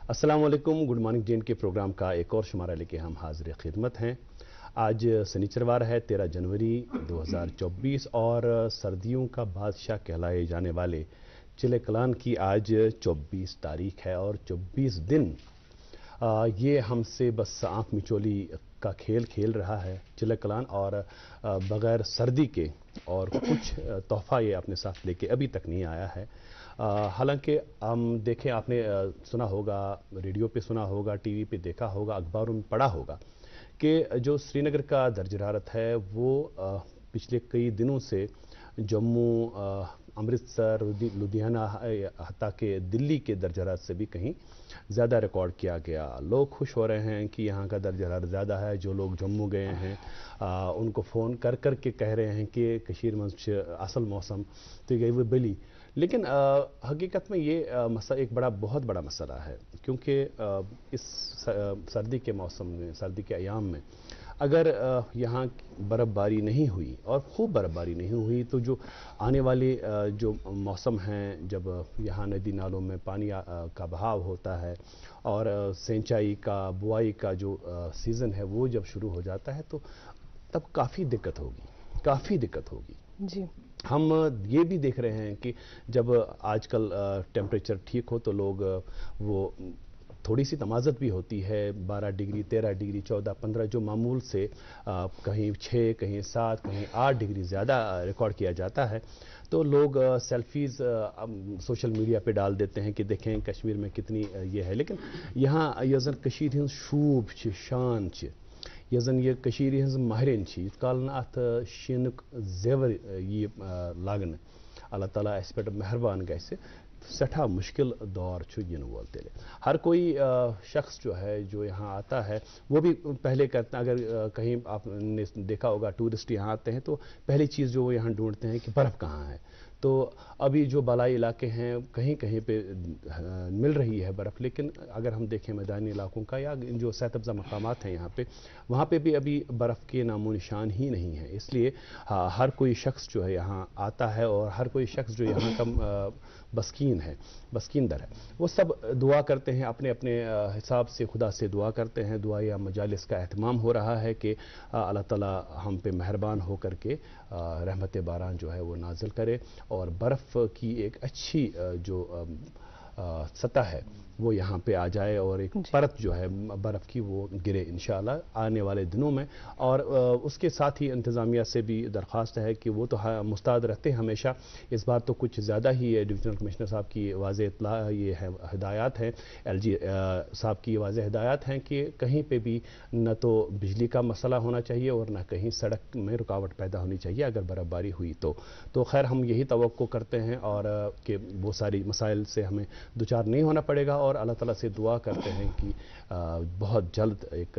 अस्सलाम वालेकुम। Good morning जेन के प्रोग्राम का एक और शुमारा लेके हम हाजिर खिदमत हैं। आज शनिचरवार है 13 जनवरी 2024 और सर्दियों का बादशाह कहलाए जाने वाले चिले कलान की आज 24 तारीख है और 24 दिन ये हमसे बस आँख मिचोली का खेल खेल रहा है चिले कलान और बग़ैर सर्दी के और कुछ तोहफ़ा ये अपने साथ लेके अभी तक नहीं आया है। हालांकि हम देखें, आपने सुना होगा, रेडियो पे सुना होगा, टीवी पे देखा होगा, अखबारों में पढ़ा होगा कि जो श्रीनगर का दर्ज हरारत है वो पिछले कई दिनों से जम्मू, अमृतसर, लुधियाना हत्ता के दिल्ली के दर्ज हरारत से भी कहीं ज़्यादा रिकॉर्ड किया गया। लोग खुश हो रहे हैं कि यहाँ का दर्ज हरारत ज़्यादा है। जो लोग जम्मू गए हैं उनको फ़ोन कर कर के कह रहे हैं कि कशीर मंच असल मौसम तो गई वो बली। लेकिन हकीकत में ये एक बहुत बड़ा मसला है, क्योंकि इस सर्दी के मौसम में, सर्दी के अयाम में अगर यहाँ बर्फ़बारी नहीं हुई और खूब बर्फ़बारी नहीं हुई तो जो आने वाले जो मौसम हैं, जब यहाँ नदी नालों में पानी का बहाव होता है और सिंचाई का, बुआई का जो सीज़न है वो जब शुरू हो जाता है तो तब काफ़ी दिक्कत होगी जी। हम ये भी देख रहे हैं कि जब आजकल टेम्परेचर ठीक हो तो लोग वो थोड़ी सी तमाज़त भी होती है, 12 डिग्री, 13 डिग्री, 14, 15 जो मामूल से कहीं 6, कहीं 7, कहीं 8 डिग्री ज़्यादा रिकॉर्ड किया जाता है, तो लोग सेल्फीज़ सोशल मीडिया पे डाल देते हैं कि देखें कश्मीर में कितनी ये है। लेकिन यहाँ यह कशीर हंस शूब शान यजन ये कशीर हंस महरन कालन अत शीनुक जेवर ये लागन अल्लाह ताला इस पे मेहरबान गैसे सठा मुश्किल दौर इन वोल तेले हर कोई शख्स जो है जो यहाँ आता है वो भी पहले करता, अगर कहीं आपने देखा होगा टूरिस्ट यहाँ आते हैं तो पहली चीज़ जो वो यहाँ ढूंढते हैं कि बर्फ़ कहाँ है। तो अभी जो बालाई इलाके हैं कहीं कहीं पे मिल रही है बर्फ़, लेकिन अगर हम देखें मैदानी इलाकों का या जो सेहतअफ़ज़ा मकामात हैं यहाँ पे, वहाँ पे भी अभी बर्फ़ के नामो निशान ही नहीं है। इसलिए हर कोई शख्स जो है यहाँ आता है और हर कोई शख्स जो यहाँ का बस्कीनदर है वो सब दुआ करते हैं, अपने अपने हिसाब से खुदा से दुआ करते हैं। दुआ या मजालिस का एहतमाम हो रहा है कि अल्लाह ताला हम पे मेहरबान हो कर के रहमत बारान जो है वो नाजिल करे और बर्फ़ की एक अच्छी जो सतह है वो यहाँ पे आ जाए और एक परत जो है बर्फ़ की वो गिरे इंशाअल्लाह आने वाले दिनों में। और उसके साथ ही इंतज़ामिया से भी दरख्वास्त है कि वो तो मुस्तैद रहते हैं हमेशा, इस बार तो कुछ ज़्यादा ही डिविजनल कमिश्नर साहब की वाज़ेह इत्तला ये है, हिदायत हैं, LG साहब की वाज़ेह हिदायत हैं कि कहीं पे भी न तो बिजली का मसला होना चाहिए और न कहीं सड़क में रुकावट पैदा होनी चाहिए अगर बर्फ़बारी हुई तो खैर हम यही तवक्को करते हैं और कि वो सारी मसाइल से हमें दुचार नहीं होना पड़ेगा और अल्लाह ताला से दुआ करते हैं कि बहुत जल्द एक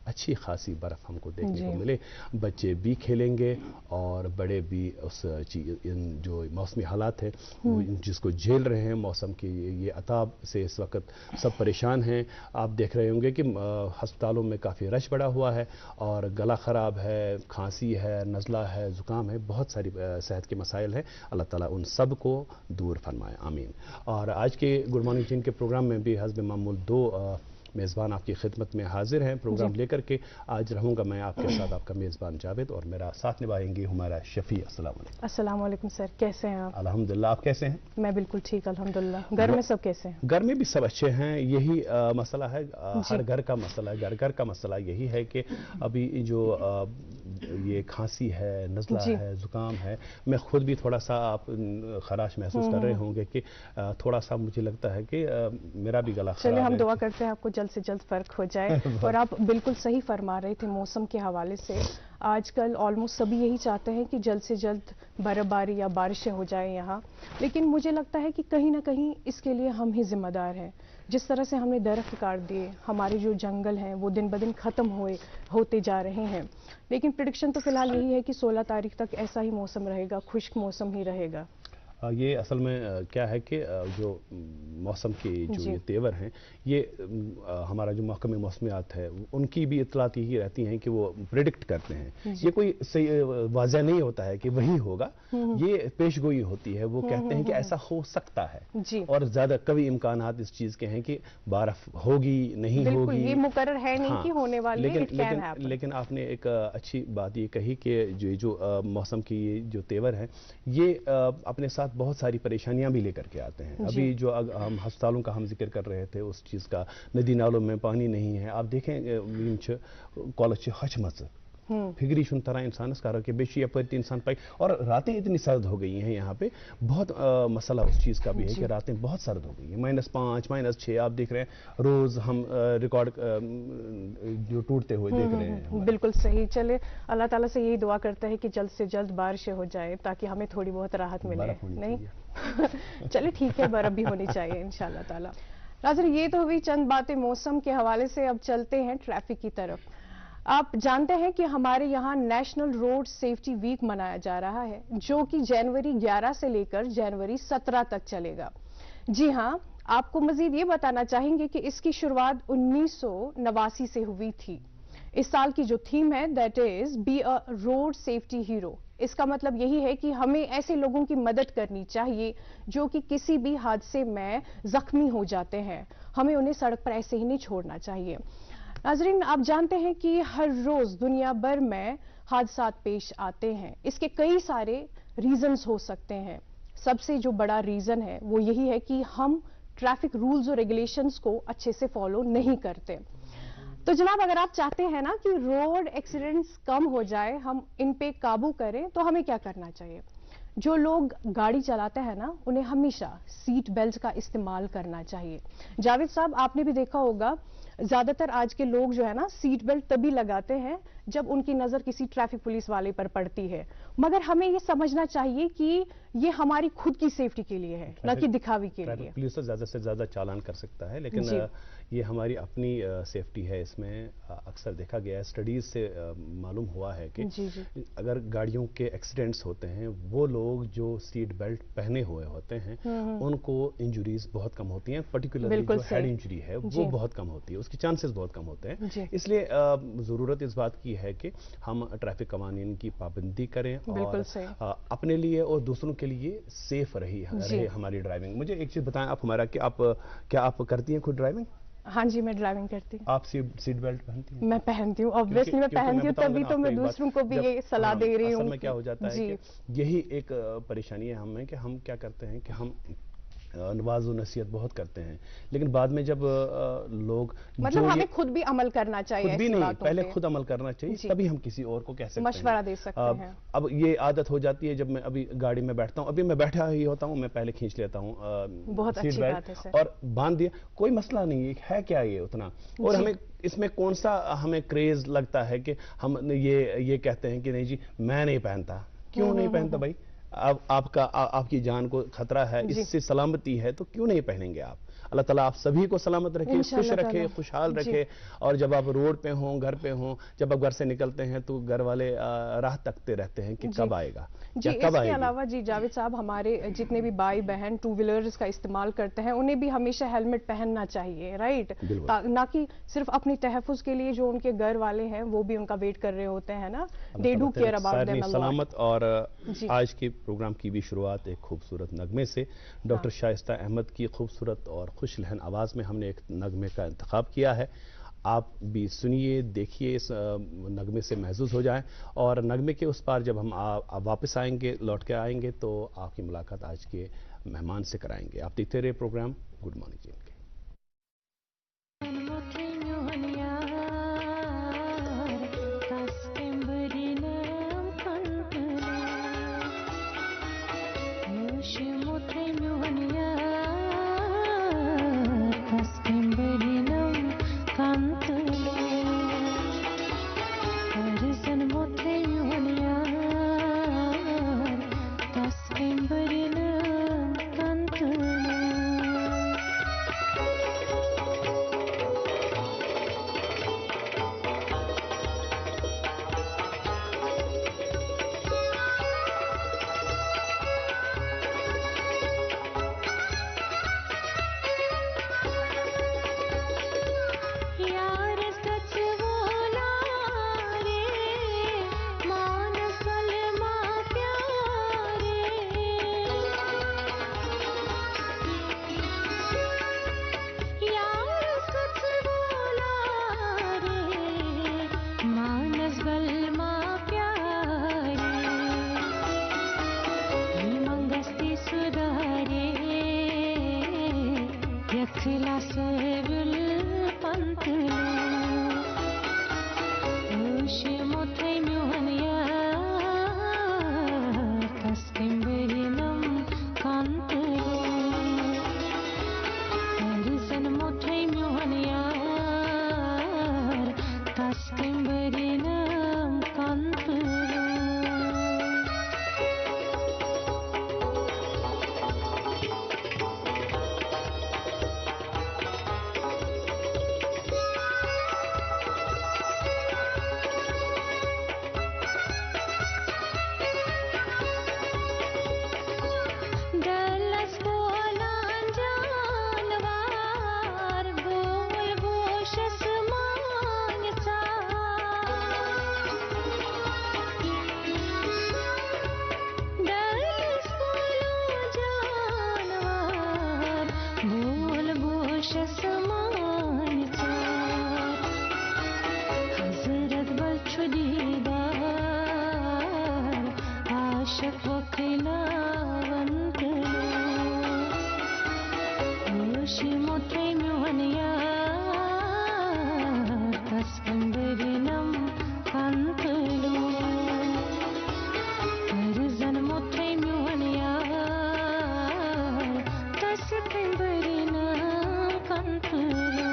अच्छी खासी बर्फ़ हमको देखने को मिले। बच्चे भी खेलेंगे और बड़े भी उस इन जो मौसमी हालात है वो जिसको झेल रहे हैं, मौसम की ये अताब से इस वक्त सब परेशान हैं। आप देख रहे होंगे कि हस्पतालों में काफ़ी रश बढ़ा हुआ है और गला ख़राब है, खांसी है, नज़ला है, ज़ुकाम है, बहुत सारी सेहत के मसाइल हैं। अल्लाह ताला उन सब को दूर फरमाए, आमीन। और आज के गुड मॉर्निंग जिन के प्रोग्राम में भी हस्ब मामूल 2 मेज़बान आपकी खिदमत में हाजिर हैं प्रोग्राम लेकर के। आज रहूँगा मैं आपके साथ, आपका मेज़बान जावेद, और मेरा साथ निभाएंगे हमारा शफ़ी। अस्सलाम वालेकुम सर, कैसे हैं आप? अल्हम्दुलिल्लाह, आप कैसे हैं? मैं बिल्कुल ठीक अल्हम्दुलिल्लाह। घर में सब कैसे हैं? घर में भी सब अच्छे हैं। यही मसला है, हर घर का मसला है, घर का मसला यही है कि अभी जो ये खांसी है, नज़ला है, ज़ुकाम है, मैं खुद भी थोड़ा सा आप खराश महसूस कर रहे होंगे कि थोड़ा सा मुझे लगता है कि मेरा भी गला खराब है। चलिए हम दुआ करते हैं आपको जल्द से जल्द फ़र्क हो जाए। और आप बिल्कुल सही फरमा रहे थे मौसम के हवाले से, आजकल ऑलमोस्ट सभी यही चाहते हैं कि जल्द से जल्द बर्फ़बारी या बारिशें हो जाएं यहाँ, लेकिन मुझे लगता है कि कहीं ना कहीं इसके लिए हम ही जिम्मेदार हैं। जिस तरह से हमने दरख्त काट दिए, हमारे जो जंगल हैं वो दिन ब दिन ख़त्म होते जा रहे हैं। लेकिन प्रेडिक्शन तो फिलहाल यही है कि 16 तारीख तक ऐसा ही मौसम रहेगा, खुश्क मौसम ही रहेगा। یہ اصل میں کیا ہے کہ جو موسم کے جو یہ تیور ہیں یہ ہمارا جو محکمہ موسمیات ہے ان کی بھی اطلاعات یہی رہتی ہیں کہ وہ پریڈکٹ کرتے ہیں. یہ کوئی واضح نہیں ہوتا ہے کہ وہی ہوگا, یہ پیش گوئی ہوتی ہے. وہ کہتے ہیں کہ ایسا ہو سکتا ہے اور زیادہ کبھی امکانات اس چیز کے ہیں کہ بارف ہوگی نہیں ہوگی, یہ مقرر ہے نہیں کہ ہونے والی ہے. لیکن آپ نے ایک اچھی بات یہ کہی کہ جو موسم کی جو تیور ہے یہ اپنے ساتھ بہت ساری پریشانیاں بھی لے کر کے آتے ہیں. ابھی جو ہم ہسپتالوں کا ہم ذکر کر رہے تھے اس چیز کا, ندی نالوں میں پانی نہیں ہے. آپ دیکھیں کالج ہچ مچ فکری شن ترا انسانس کارو کہ بیشی اپرتی انسان پائی, اور راتیں اتنی سرد ہو گئی ہیں یہاں پہ. بہت مسئلہ اس چیز کا بھی ہے کہ راتیں بہت سرد ہو گئی ہیں, -5 -6 آپ دیکھ رہے ہیں روز ہم ریکارڈ جو ٹوٹتے ہوئے دیکھ رہے ہیں. بالکل صحیح. چلے اللہ تعالیٰ سے یہی دعا کرتے ہیں کہ جلد سے جلد بارشیں ہو جائے تاکہ ہمیں تھوڑی بہت راحت ملے. نہیں چلے ٹھیک ہے, برف بھی ہونی چاہیے انشاءاللہ تعالیٰ. ناظرین یہ تو ہوئی چند باتیں موسم کے حوالے سے. اب چلتے ہیں ٹریفک کی طرف. آپ جانتے ہیں کہ ہمارے یہاں نیشنل روڈ سیفٹی ویک منایا جا رہا ہے جو کہ جنوری 11 سے لے کر جنوری 17 تک چلے گا. جی ہاں, آپ کو مزید یہ بتانا چاہیں گے کہ اس کی شروعات 1989 سے ہوئی تھی. اس سال کی جو تھیم ہے that is be a road safety hero. اس کا مطلب یہی ہے کہ ہمیں ایسے لوگوں کی مدد کرنی چاہیے جو کہ کسی بھی حادثے میں زخمی ہو جاتے ہیں. ہمیں انہیں سڑک پر ایسے ہی نہیں چھوڑنا چاہیے. ناظرین آپ جانتے ہیں کہ ہر روز دنیا بھر میں حادثات پیش آتے ہیں. اس کے کئی سارے ریزنز ہو سکتے ہیں. سب سے جو بڑا ریزن ہے وہ یہی ہے کہ ہم ٹریفک رولز اور ریگولیشنز کو اچھے سے فالو نہیں کرتے. تو جناب اگر آپ چاہتے ہیں نا کہ روڈ ایکسیڈنٹس کم ہو جائے, ہم ان پہ قابو کریں, تو ہمیں کیا کرنا چاہیے؟ جو لوگ گاڑی چلاتے ہیں نا انہیں ہمیشہ سیٹ بیلٹ کا استعمال کرنا چاہیے. جاوید صاحب آپ نے بھی دیکھا ہوگا زیادہ تر آج کے لوگ جو ہے نا سیٹ بیلٹ تبھی لگاتے ہیں جب ان کی نظر کسی ٹریفک پولیس والے پر پڑتی ہے. مگر ہمیں یہ سمجھنا چاہیے کہ یہ ہماری خود کی سیفٹی کے لیے ہے, نہ کہ دکھاوی کے لیے. پولیس زیادہ سے زیادہ چالان کر سکتا ہے, لیکن یہ ہماری اپنی سیفٹی ہے. اس میں اکثر دیکھا گیا ہے, اسٹڈیز سے معلوم ہوا ہے کہ اگر گاڑیوں کے ایکسیڈنٹس ہوتے ہیں وہ لوگ جو سیٹ بیلٹ پہنے ہوئے ہوتے ہیں ان کو انجریز بہت کم ہوتی ہیں. پرٹیکولرلی جو ہیڈ انجری ہے وہ بہت کم ہوتی ہے, اس کے چانسز بہت کم ہوتے ہیں. اس لیے ضرورت اس بات کی ہے کہ ہم ٹریفک قوانین کی پابندی کریں اور اپنے لیے اور دوسروں کے لیے سیف رہے ہماری ڈرائیونگ. مجھے ایک چیز بتائیں آپ ہمارا کہ کیا آپ کرتی ہیں خود ڈرائیونگ؟ ہاں جی, میں ڈرائیونگ کرتی ہوں. آپ سیٹ بیلٹ پہنتی ہیں؟ میں پہنتی ہوں, obviously میں پہنتی ہوں, تبھی تو میں دوسروں کو بھی یہ صلاح دے رہی ہوں. اصل میں کیا ہو جاتا ہے کہ یہی ایک پریشانی ہے ہمیں کہ ہم کیا کرتے ہیں کہ ہم نواز و نصیحت بہت کرتے ہیں, لیکن بعد میں جب لوگ مطلب ہمیں خود بھی عمل کرنا چاہیے. خود بھی نہیں, پہلے خود عمل کرنا چاہیے تبھی ہم کسی اور کو کہہ سکتے ہیں, مشورہ دے سکتے ہیں. اب یہ عادت ہو جاتی ہے, جب میں ابھی گاڑی میں بیٹھتا ہوں, ابھی میں بیٹھا ہی ہوتا ہوں, میں پہلے کھینچ لیتا ہوں بہت اچھی بات ہے سر, اور باندھ دیا, کوئی مسئلہ نہیں ہے کیا یہ اتنا. اور ہمیں اس میں کون سا ہمیں کریز لگتا ہے کہ ہم یہ کہتے ہیں کہ نہیں جی میں نہیں پہنتا. کیوں نہیں پہنتا بھائی؟ آپ کی جان کو خطرہ ہے, اس سے سلامتی ہے, تو کیوں نہیں پہنیں گے آپ؟ اللہ تعالیٰ آپ سبھی کو سلامت رکھے, خوش رکھے, خوشحال رکھے. اور جب آپ روڈ پہ ہوں, گھر پہ ہوں, جب آپ گھر سے نکلتے ہیں تو گھر والے راہ تکتے رہتے ہیں کہ کب آئے گا. جی اس کے علاوہ جاوید صاحب ہمارے جتنے بھی بھائی بہن ٹو ویلرز کا استعمال کرتے ہیں انہیں بھی ہمیشہ ہیلمٹ پہننا چاہیے, رائٹ, نہ کہ صرف اپنی تحفظ کے لیے. جو ان کے گھر والے ہیں وہ بھی ان کا ویٹ کر رہے ہوتے ہیں نا, they do care about them a lot. سلامت. اور آج کے پروگرام کی بھی شروعات ایک خوبصورت نغمے سے, ڈاکٹر شائستہ احمد کی خوبصورت اور خوش لہن آواز میں ہم نے ایک نغمے کا انتخاب کیا ہے. آپ بھی سنیے, دیکھیے, اس نغمے سے محظوظ ہو جائیں. اور نغمے کے اس پار جب ہم واپس آئیں گے, لوٹ کے آئیں گے, تو آپ کی ملاقات آج کے مہمان سے کرائیں گے. آپ دیکھتے رہے پروگرام گڈ مارننگ جی. दीदार आशिक वो खिलावंत मुशी मुठे म्युहनिया तस्कंदरिनम कंतलो अर्जन मुठे म्युहनिया तस्कंदरिनम कंतलो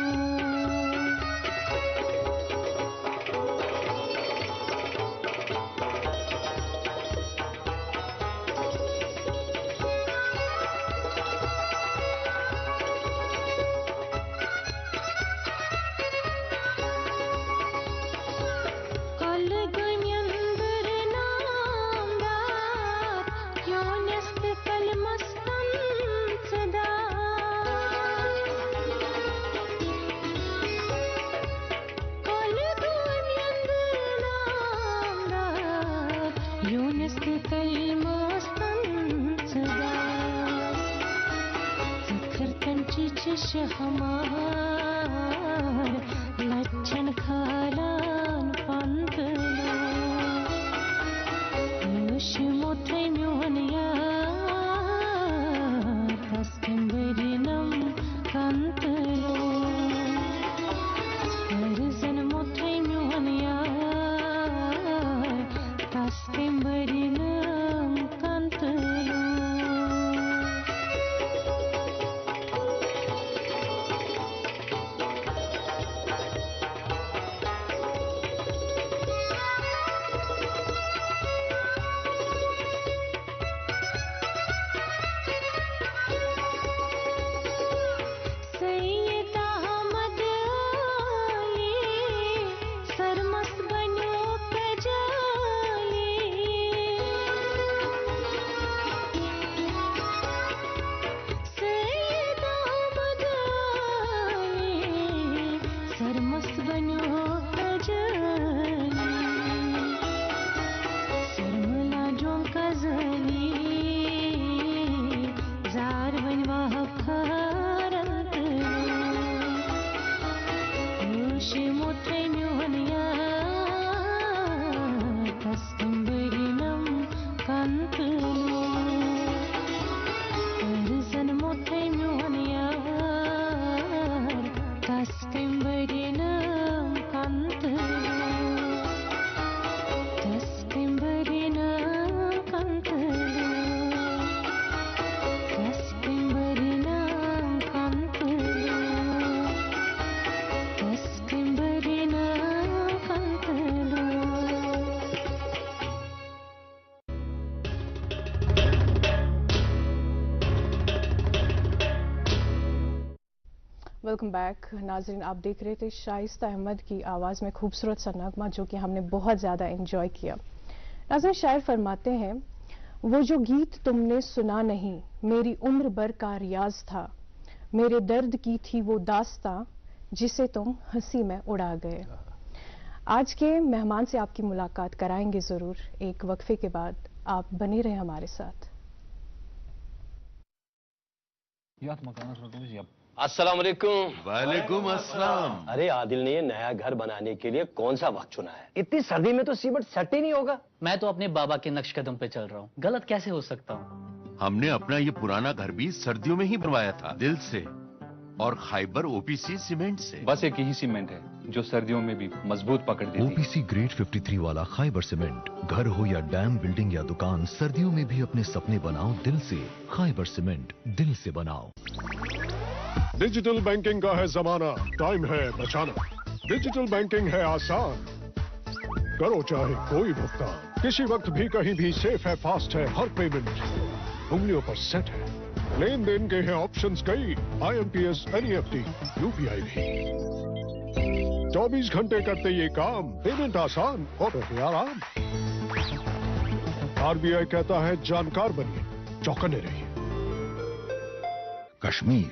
हमार लच्छन खालान पंतलो मुशी मुठे म्युहनिया तस्कंदरिनम कंतलो अर्जन मुठे म्युहनिया तस्कंदरिनम कंतलो वेलकम बैक नाजरीन, आप देख रहे थे शाइस्ता अहमद की आवाज़ में खूबसूरत सा नगमा जो कि हमने बहुत ज़्यादा एंजॉय किया। नाज़रीन, शायर फरमाते हैं, वो जो गीत तुमने सुना नहीं मेरी उम्र भर का रियाज था, मेरे दर्द की थी वो दास्तां जिसे तुम हंसी में उड़ा गए। आज के मेहमान से आपकी मुलाकात कराएंगे ज़रूर एक वक्फे के बाद। आप बने रहे हमारे साथ। अस्सलाम वालेकुम। वालेकुम अस्सलाम। अरे आदिल ने ये नया घर बनाने के लिए कौन सा वक्त चुना है? इतनी सर्दी में तो सीमेंट सेट ही नहीं होगा। मैं तो अपने बाबा के नक्श कदम पे चल रहा हूँ, गलत कैसे हो सकता हूँ? हमने अपना ये पुराना घर भी सर्दियों में ही बनवाया था, दिल से और खाइबर ओपीसी सीमेंट से। बस एक ही सीमेंट है जो सर्दियों में भी मजबूत पकड़ देती है। ओपीसी ग्रेड 53 वाला खाइबर सीमेंट। घर हो या डैम, बिल्डिंग या दुकान, सर्दियों में भी अपने सपने बनाओ दिल से। खाइबर सीमेंट, दिल से बनाओ। डिजिटल बैंकिंग का है जमाना, टाइम है बचाना। डिजिटल बैंकिंग है आसान, करो चाहे कोई भुगतान, किसी वक्त भी कहीं भी। सेफ है, फास्ट है, हर पेमेंट उंगलियों पर सेट है। लेन देन के हैं ऑप्शंस कई, IMPS, NEFT, UPI भी। 24 घंटे करते ये काम, पेमेंट आसान और रहे आराम। RBI कहता है जानकार बनिए, चौकन्ने रहिए। कश्मीर,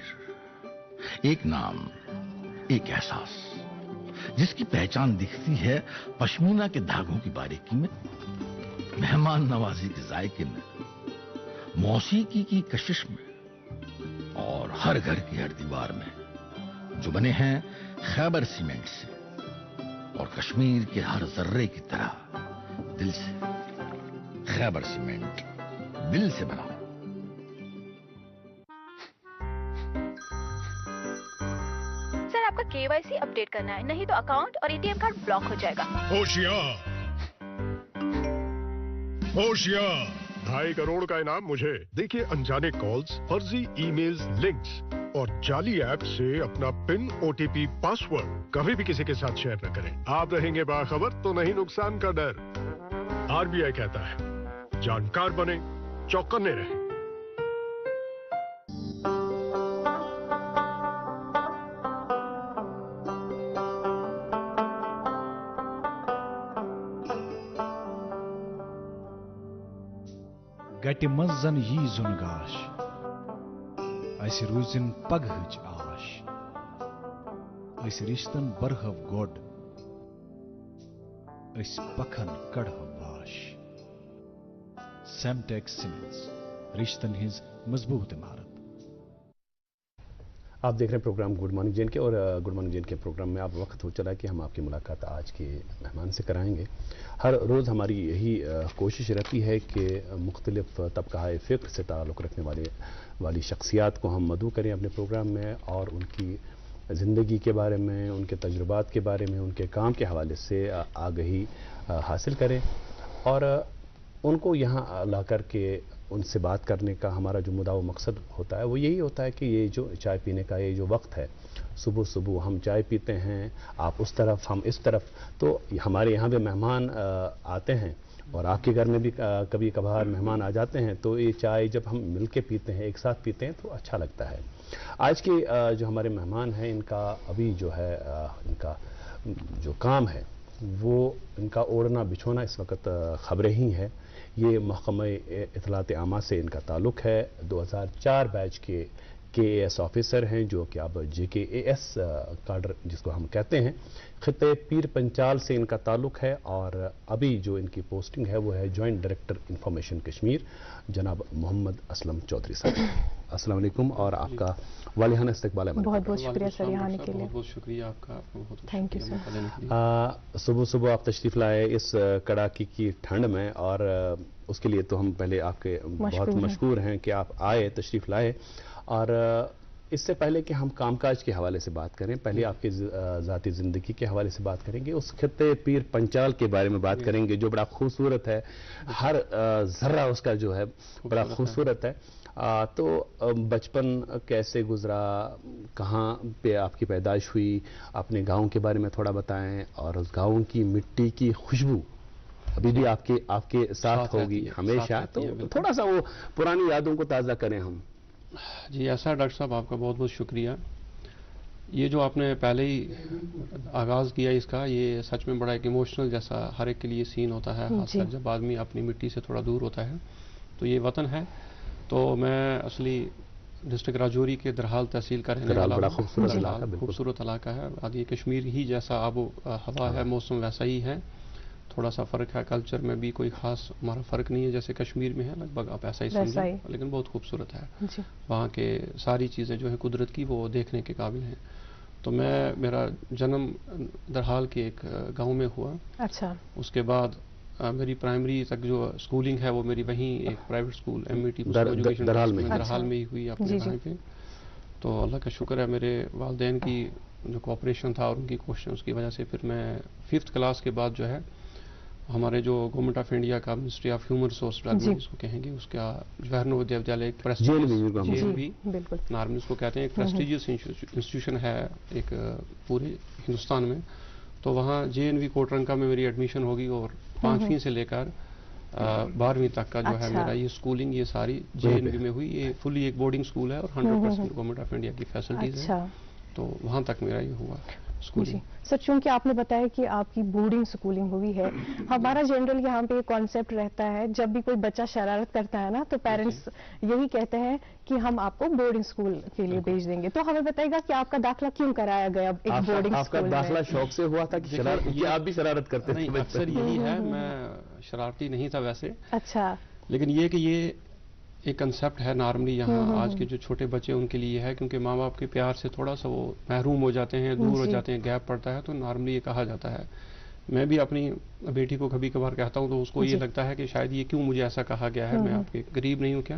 एक नाम, एक एहसास, जिसकी पहचान दिखती है पश्मीना के धागों की बारीकी में, मेहमान नवाजी के जायके में, मौसीकी की कशिश में और हर घर की हर दीवार में, जो बने हैं खैबर सीमेंट से। और कश्मीर के हर जर्रे की तरह दिल से खैबर सीमेंट दिल से बनाओ। सर आपका केवाईसी अपडेट करना है, नहीं तो अकाउंट और एटीएम कार्ड ब्लॉक हो जाएगा। होशियार होशियार, 2.5 करोड़ का इनाम मुझे। देखिए अनजाने कॉल्स, फर्जी ईमेल्स, लिंक्स और जाली ऐप से अपना पिन, ओटीपी, पासवर्ड कभी भी किसी के साथ शेयर न करें। आप रहेंगे बाखबर तो नहीं नुकसान का डर। आरबीआई कहता है जानकार बने, चौकन्ने रहें। गटि मंज जन यी जुन गाश अस रूजिन पगहच आश अस रिश्तन बरहव गोड अस पखन कड़हव वाश सेमटेक्स सीमेंट्स रिश्तन हिज मजबूत इमारत। आप देख रहे हैं प्रोग्राम गुड मॉर्निंग जैन के, और गुड मॉर्निंग जैन के प्रोग्राम में आप वक्त हो चला कि हम आपकी मुलाकात आज के मेहमान से कराएंगे। हर रोज़ हमारी यही कोशिश रहती है कि मुख्तलिफ तबका फ़िक्र से ताल्लुक़ रखने वाली शख्सियात को हम मदऊ करें अपने प्रोग्राम में, और उनकी ज़िंदगी के बारे में, उनके तजुर्बात के बारे में, उनके काम के हवाले से आगही हासिल करें, और उनको यहाँ ला कर के उनसे बात करने का हमारा जो मुद्दा व मकसद होता है वो यही होता है कि ये जो चाय पीने का ये जो वक्त है, सुबह सुबह हम चाय पीते हैं, आप उस तरफ हम इस तरफ, तो हमारे यहाँ भी मेहमान आते हैं और आपके घर में भी कभी कभार मेहमान आ जाते हैं, तो ये चाय जब हम मिल के पीते हैं, एक साथ पीते हैं, तो अच्छा लगता है। आज के जो हमारे मेहमान हैं, इनका अभी जो है इनका जो काम है वो इनका ओढ़ना बिछोना इस वक्त ख़बरें ही है। ये महकमा इत्तलात आमा से इनका ताल्लुक़ है। 2004 बैच के KAS ऑफिसर हैं, जो कि अब JKAS कार्डर जिसको हम कहते हैं। खित्ते पीर पंचाल से इनका ताल्लुक़ है, और अभी जो इनकी पोस्टिंग है वो है जॉइंट डायरेक्टर इंफॉर्मेशन कश्मीर, जनाब मोहम्मद असलम चौधरी साहब। अस्सलाम वालेकुम, और आपका वालिहाना इस्तकबाल है। बहुत बहुत शुक्रिया सर यहाँ आने के लिए। बहुत शुक्रिया आपका, थैंक यू सर। सुबह सुबह आप तशरीफ़ लाए इस कड़ाके की ठंड में, और उसके लिए तो हम पहले आपके बहुत मशकूर हैं कि आप आए, तशरीफ़ लाए। और इससे पहले कि हम कामकाज के हवाले से बात करें, पहले आपकी ज़ाती ज़िंदगी के हवाले से बात करेंगे, उस खित्ते पीर पंचाल के बारे में बात करेंगे जो बड़ा खूबसूरत है, हर ज़र्रा उसका जो है बड़ा खूबसूरत है। तो बचपन कैसे गुजरा, कहाँ पे आपकी पैदाइश हुई, अपने गांव के बारे में थोड़ा बताएं, और उस गांव की मिट्टी की खुशबू अभी भी आपके साथ होगी हमेशा, तो थोड़ा सा वो पुरानी यादों को ताज़ा करें हम। जी ऐसा डॉक्टर साहब, आपका बहुत बहुत शुक्रिया। ये जो आपने पहले ही आगाज़ किया इसका, ये सच में बड़ा एक इमोशनल जैसा हर एक के लिए सीन होता है, खासकर जब आदमी अपनी मिट्टी से थोड़ा दूर होता है। तो ये वतन है, तो मैं असली डिस्ट्रिक्ट राजौरी के दरहाल तहसील का रहने वाला हूँ। खूबसूरत इलाका है, आदि कश्मीर ही जैसा आबो हवा है, मौसम वैसा ही है। थोड़ा सा फ़र्क है, कल्चर में भी कोई ख़ास हमारा फ़र्क नहीं है जैसे कश्मीर में है, लगभग आप ऐसा ही समझें, लेकिन बहुत खूबसूरत है। वहाँ के सारी चीज़ें जो है कुदरत की, वो देखने के काबिल हैं। तो मेरा जन्म दरहाल के एक गांव में हुआ। अच्छा। उसके बाद मेरी प्राइमरी तक जो स्कूलिंग है वो मेरी वहीं एक प्राइवेट स्कूल MVT एजुकेशन दरहाल में ही हुई अपने वहाँ पे। तो अल्लाह का शुक्र है, मेरे वालिदैन की जो कोऑपरेशन था और उनकी कोशिशों की वजह से फिर मैं 5th क्लास के बाद जो है हमारे जो गवर्नमेंट ऑफ इंडिया का ministry of human resource development इसको कहेंगे, उसका जवाहर नवोदय विद्यालय एक प्रेस्टिजियस नार्मल इसको कहते हैं, एक प्रेस्टिजियस इंस्टीट्यूशन है एक पूरे हिंदुस्तान में। तो वहाँ JNV कोटरंका में मेरी एडमिशन होगी, और 5वीं से लेकर 12वीं तक का जो है मेरा ये स्कूलिंग ये सारी JNV में हुई। ये फुली एक बोर्डिंग स्कूल है और 100% गवर्नमेंट ऑफ इंडिया की फैसिलिटीज है, तो वहाँ तक मेरा ये हुआ स्कूलिंग। सर चूंकि आपने बताया कि आपकी बोर्डिंग स्कूलिंग हुई है, हमारा जनरल यहाँ पे एक कॉन्सेप्ट रहता है, जब भी कोई बच्चा शरारत करता है ना, तो पेरेंट्स यही कहते हैं कि हम आपको बोर्डिंग स्कूल के लिए भेज देंगे। तो हमें बताइएगा कि आपका दाखिला क्यों कराया गया एक बोर्डिंग स्कूल में? आपका दाखिला शौक से हुआ था कि आप भी शरारत करते थे? अक्सर यही है, मैं शरारती नहीं था वैसे। अच्छा। लेकिन ये कि ये एक कंसेप्ट है नॉर्मली यहाँ आज के जो छोटे बच्चे उनके लिए है, क्योंकि माँ बाप के प्यार से थोड़ा सा वो महरूम हो जाते हैं, दूर हो जाते हैं, गैप पड़ता है, तो नॉर्मली ये कहा जाता है। मैं भी अपनी बेटी को कभी कभार कहता हूँ तो उसको ये लगता है कि शायद ये क्यों मुझे ऐसा कहा गया है, मैं आपके गरीब नहीं हूँ क्या।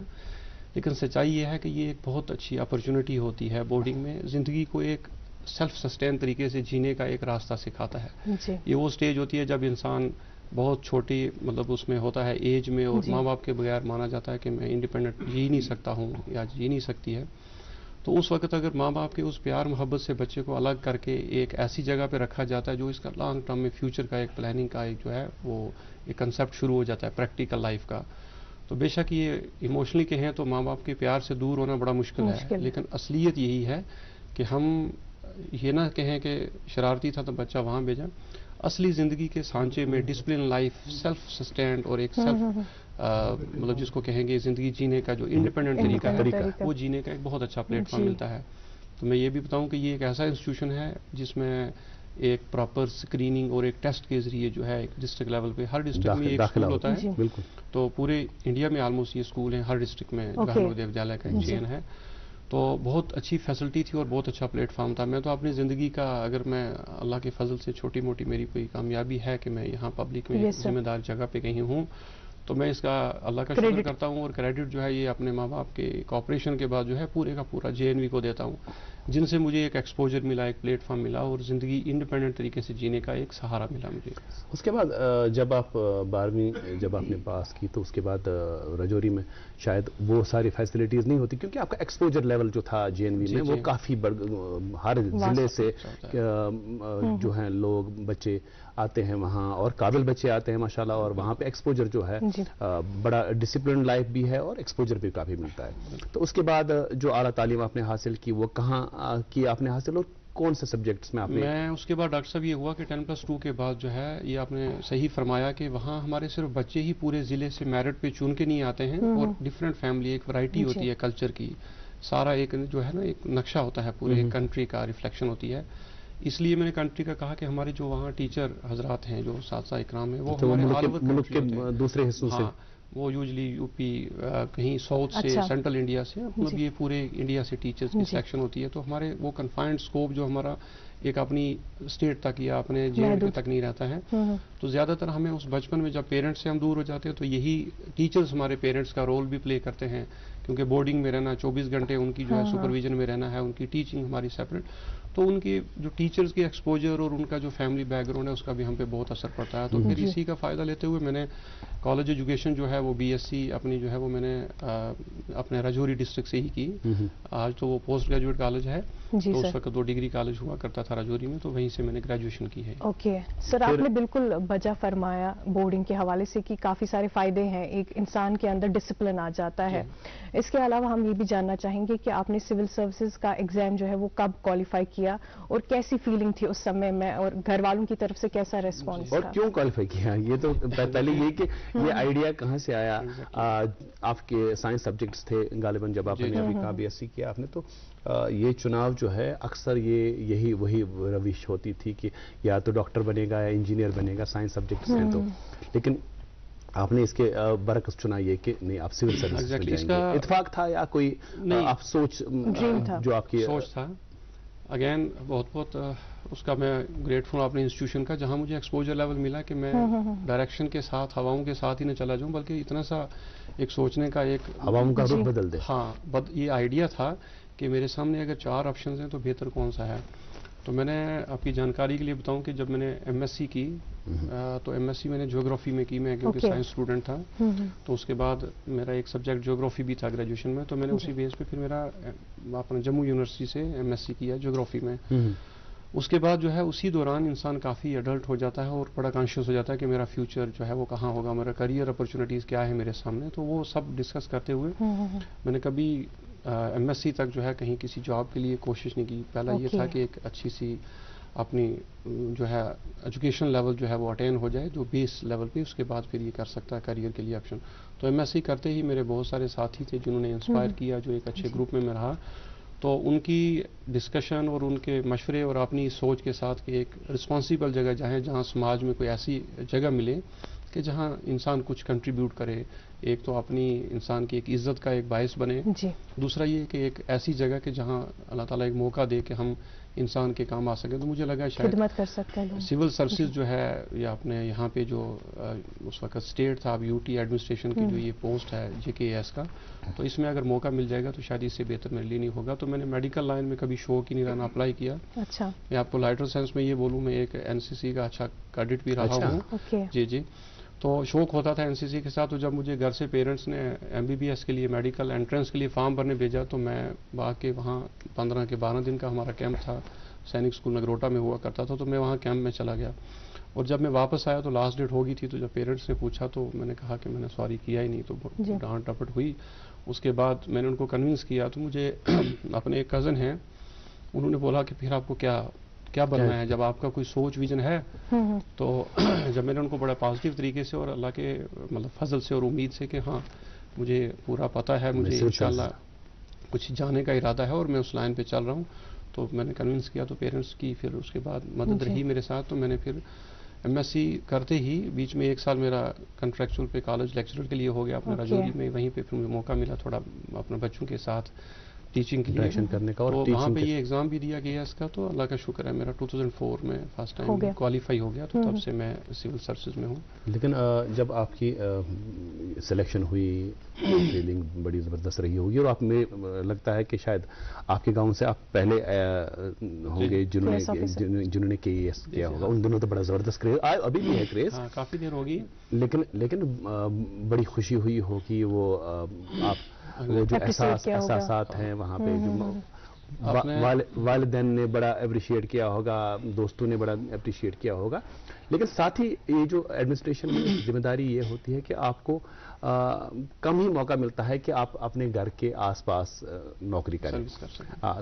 लेकिन सच्चाई ये है कि ये एक बहुत अच्छी अपॉर्चुनिटी होती है बोर्डिंग में, ज़िंदगी को एक सेल्फ सस्टेन तरीके से जीने का एक रास्ता सिखाता है। ये वो स्टेज होती है जब इंसान बहुत छोटी मतलब उसमें होता है एज में, और माँ बाप के बगैर माना जाता है कि मैं इंडिपेंडेंट जी नहीं सकता हूँ या जी नहीं सकती है। तो उस वक्त अगर माँ बाप के उस प्यार मोहब्बत से बच्चे को अलग करके एक ऐसी जगह पे रखा जाता है जो इसका लॉन्ग टर्म में फ्यूचर का एक प्लानिंग का एक जो है वो एक कंसेप्ट शुरू हो जाता है प्रैक्टिकल लाइफ का। तो बेशक ये इमोशनली कहें तो माँ बाप के प्यार से दूर होना बड़ा मुश्किल है, लेकिन असलियत यही है कि हम ये ना कहें कि शरारती था तो बच्चा वहाँ भेजा। असली ज़िंदगी के सांचे में डिसिप्लिन लाइफ, सेल्फ सस्टेंड और एक सेल्फ मतलब जिसको कहेंगे ज़िंदगी जीने का जो इंडिपेंडेंट तरीका है वो जीने का एक बहुत अच्छा प्लेटफॉर्म मिलता है। तो मैं ये भी बताऊं कि ये एक ऐसा इंस्टीट्यूशन है जिसमें एक प्रॉपर स्क्रीनिंग और एक टेस्ट के जरिए जो है एक डिस्ट्रिक्ट लेवल पे हर डिस्ट्रिक्ट में एक स्कूल होता है। तो पूरे इंडिया में ऑलमोस्ट ये स्कूल है, हर डिस्ट्रिक्ट में नवोदय विद्यालय का एक चेन है। तो बहुत अच्छी फैसिलिटी थी और बहुत अच्छा प्लेटफॉर्म था। मैं तो अपनी ज़िंदगी का अगर मैं अल्लाह के फजल से छोटी मोटी मेरी कोई कामयाबी है कि मैं यहाँ पब्लिक में जिम्मेदार जगह पे कहीं हूँ, तो मैं इसका अल्लाह का शुक्र करता हूँ और क्रेडिट जो है ये अपने माँ बाप के कॉपरेशन के बाद जो है पूरे का पूरा JNV को देता हूँ, जिनसे मुझे एक एक्सपोजर मिला, एक प्लेटफॉर्म मिला और ज़िंदगी इंडिपेंडेंट तरीके से जीने का एक सहारा मिला मुझे। उसके बाद जब आप 12वीं जब आपने पास की तो उसके बाद राजौरी में शायद वो सारी फैसिलिटीज़ नहीं होती, क्योंकि आपका एक्सपोजर लेवल जो था JNV में वो काफ़ी हर ज़िले से जो हैं लोग बच्चे आते हैं वहाँ और काबिल बच्चे आते हैं माशाल्लाह, और वहाँ पे एक्सपोजर जो है बड़ा डिसिप्लिन लाइफ भी है और एक्सपोजर भी काफ़ी मिलता है। तो उसके बाद जो आला तालीम आपने हासिल की वो कहाँ की आपने हासिल और कौन से सब्जेक्ट्स में आपने? मैं उसके बाद डॉक्टर साहब ये हुआ कि 10+2 के बाद जो है ये आपने सही फरमाया कि वहाँ हमारे सिर्फ बच्चे ही पूरे ज़िले से मेरिट पे चुन के नहीं आते हैं और डिफरेंट फैमिली एक वैरायटी होती है कल्चर की, सारा एक जो है ना एक नक्शा होता है पूरे कंट्री का रिफ्लेक्शन होती है। इसलिए मैंने कंट्री का कहा कि हमारे जो वहाँ टीचर हजरात हैं जो साथ इकराम है वो हमारे मुल्क के दूसरे हिस्सों से, वो यूजली यूपी कहीं साउथ से सेंट्रल इंडिया से, मतलब ये पूरे इंडिया से टीचर्स की सिलेक्शन होती है। तो हमारे वो कन्फाइंड स्कोप जो हमारा एक अपनी स्टेट तक या अपने JNV तक नहीं रहता है। तो ज़्यादातर हमें उस बचपन में जब पेरेंट्स से हम दूर हो जाते हैं तो यही टीचर्स हमारे पेरेंट्स का रोल भी प्ले करते हैं, क्योंकि बोर्डिंग में रहना 24 घंटे उनकी जो है सुपरविजन में रहना है, उनकी टीचिंग हमारी सेपरेट, तो उनके जो टीचर्स की एक्सपोजर और उनका जो फैमिली बैकग्राउंड है उसका भी हम पे बहुत असर पड़ता है। तो फिर इसी का फ़ायदा लेते हुए मैंने कॉलेज एजुकेशन जो है वो BSc अपनी जो है वो मैंने अपने राजौरी डिस्ट्रिक्ट से ही की। आज तो वो पोस्ट ग्रेजुएट कॉलेज है, तो उस वक्त 2 डिग्री कॉलेज हुआ करता था राजौरी में, तो वहीं से मैंने ग्रेजुएशन की है। ओके सर, आपने बिल्कुल बजा फरमाया बोर्डिंग के हवाले से कि काफ़ी सारे फ़ायदे हैं, एक इंसान के अंदर डिसिप्लिन आ जाता है। इसके अलावा हम ये भी जानना चाहेंगे कि आपने सिविल सर्विसेज का एग्ज़ाम जो है वो कब क्वालिफाई किया और कैसी फीलिंग थी उस समय में, और घर वालों की तरफ से कैसा रेस्पॉन्स और क्यों क्वालिफाई किया? ये तो पहले ये कि ये आइडिया कहाँ से आया? आपके साइंस सब्जेक्ट्स थे गालिबन, जब आपने अभी कहा BSc किया आपने, तो ये चुनाव जो है अक्सर यही वही रविश होती थी कि या तो डॉक्टर बनेगा या इंजीनियर बनेगा, साइंस सब्जेक्ट्स हैं तो, लेकिन आपने इसके बरकस चुना ये कि नहीं आप सिविल सर्विस में जाएंगे। इत्तेफाक था या कोई आप सोच जो आपकी सोच था? अगेन बहुत उसका मैं ग्रेटफुल अपने इंस्टीट्यूशन का, जहां मुझे एक्सपोजर लेवल मिला कि मैं डायरेक्शन के साथ हवाओं के साथ ही न चला जाऊं, बल्कि इतना सा एक सोचने का एक हवाओं का रुख बदल दे। हाँ, ये आइडिया था कि मेरे सामने अगर 4 ऑप्शन हैं तो बेहतर कौन सा है। तो मैंने आपकी जानकारी के लिए बताऊं कि जब मैंने MSc की तो MSc मैंने ज्योग्राफी में की, मैं क्योंकि साइंस स्टूडेंट था, तो उसके बाद मेरा एक सब्जेक्ट ज्योग्राफी भी था ग्रेजुएशन में, तो मैंने उसी बेस पे फिर मेरा अपना जम्मू यूनिवर्सिटी से MSc किया ज्योग्राफी में। उसके बाद जो है उसी दौरान इंसान काफ़ी एडल्ट हो जाता है और बड़ा कॉन्शियस हो जाता है कि मेरा फ्यूचर जो है वो कहाँ होगा, मेरा करियर अपॉर्चुनिटीज़ क्या है मेरे सामने। तो वो सब डिस्कस करते हुए मैंने कभी MSc तक जो है कहीं किसी जॉब के लिए कोशिश नहीं की। पहला ये था कि एक अच्छी सी अपनी जो है एजुकेशन लेवल जो है वो अटेन हो जाए जो बेस लेवल पे, उसके बाद फिर ये कर सकता है करियर के लिए ऑप्शन। तो MSc करते ही मेरे बहुत सारे साथी थे जिन्होंने इंस्पायर किया, जो एक अच्छे ग्रुप में मैं रहा। तो उनकी डिस्कशन और उनके मशवरे और अपनी सोच के साथ कि एक रिस्पॉन्सिबल जगह जहाँ समाज में कोई ऐसी जगह मिले कि जहाँ इंसान कुछ कंट्रीब्यूट करे, ایک تو اپنی انسان کی ایک عزت کا ایک باعث بنے, دوسرا یہ کہ ایک ایسی جگہ کہ جہاں اللہ تعالیٰ ایک موقع دے کہ ہم انسان کے کام آ سکیں. تو مجھے لگا شاید خدمت کر سکتے ہیں سول سروسز جو ہے یا اپنے یہاں پہ جو اس وقت اسٹیٹ تھا, اب UT ایڈمنسٹریشن کی جو یہ پوسٹ ہے JKAS کا, تو اس میں اگر موقع مل جائے گا تو شاید اس سے بہتر میرے لیے نہیں ہوگا. تو میں نے میڈیکل لائن میں کبھی شوق ہی نہیں رہنا, اپلائی کیا. اچھا, میں آپ کو لائٹر سینس میں یہ بولوں, میں ایک NCC کا اچھا کیڈٹ بھی رہا ہوں. جی تو شوق ہوتا تھا NCC کے ساتھ. تو جب مجھے گھر سے پیرنٹس نے MBBS کے لیے میڈیکل انٹرنس کے لیے فارم بھرنے بھیجا, تو میں باقی وہاں 15 کے 12 دن کا ہمارا کیمپ تھا, سینک اسکول نگروٹا میں ہوا کرتا تھا, تو میں وہاں کیمپ میں چلا گیا. اور جب میں واپس آیا تو لاسٹ ڈیٹ ہو گئی تھی. تو جب پیرنٹس نے پوچھا تو میں نے کہا کہ میں نے سوری کیا ہی نہیں, تو ڈانٹ ٹپٹ ہوئی. اس کے بعد میں نے ان کو کنونس کیا. تو مجھے اپنے ایک کزن ہیں, انہوں نے بولا کہ پھر آپ کو کیا بننا ہے, جب آپ کا کوئی سوچ ویژن ہے. تو جب میں نے ان کو بڑا پازیٹیو طریقے سے اور اللہ کے مطلب فضل سے اور امید سے کہ ہاں مجھے پورا پتہ ہے, مجھے انشاءاللہ کچھ جانے کا ارادہ ہے اور میں اس لائن پہ چل رہا ہوں, تو میں نے کنونس کیا. تو پیرنٹس کی پھر اس کے بعد مدد رہی میرے ساتھ. تو میں نے پھر MSc کرتے ہی بیچ میں 1 سال میرا کنٹریکچوئل پہ کالج لیکچرر کے لیے ہو گیا اپنے راجوری میں. وہیں پہ پھر مجھے موقع ملا تھوڑا اپنے بچوں کے ساتھ ٹیچنگ کے لیے کرنے کا, اور وہاں پہ یہ ایگزام بھی دیا گیا اس کا. تو اللہ کا شکر ہے میرا 2004 میں فرسٹ ٹائم کوالیفائی ہو گیا. تو تب سے میں سول سروسز میں ہوں. لیکن جب آپ کی سلیکشن ہوئی, فیلنگ بڑی زبردست رہی ہوگی, اور آپ میں لگتا ہے کہ شاید آپ کے گاؤں سے آپ پہلے ہوں گے جنہوں نے KAS کیا ہوگا. ان دنوں تو بڑا زبردست کریز, ابھی بھی ہے کریز, کافی دیر ہوگی, لیکن بڑی خوشی ہوئی ہوگی. وہ آپ وہ جو احساسات ہیں وہاں پہ, جو والدین نے بڑا اپریشیٹ کیا ہوگا, دوستوں نے بڑا اپریشیٹ کیا ہوگا. لیکن ساتھ ہی یہ جو ایڈمنسٹریشن میں ذمہ داری یہ ہوتی ہے کہ آپ کو کم ہی موقع ملتا ہے کہ آپ اپنے گھر کے آس پاس نوکری کریں.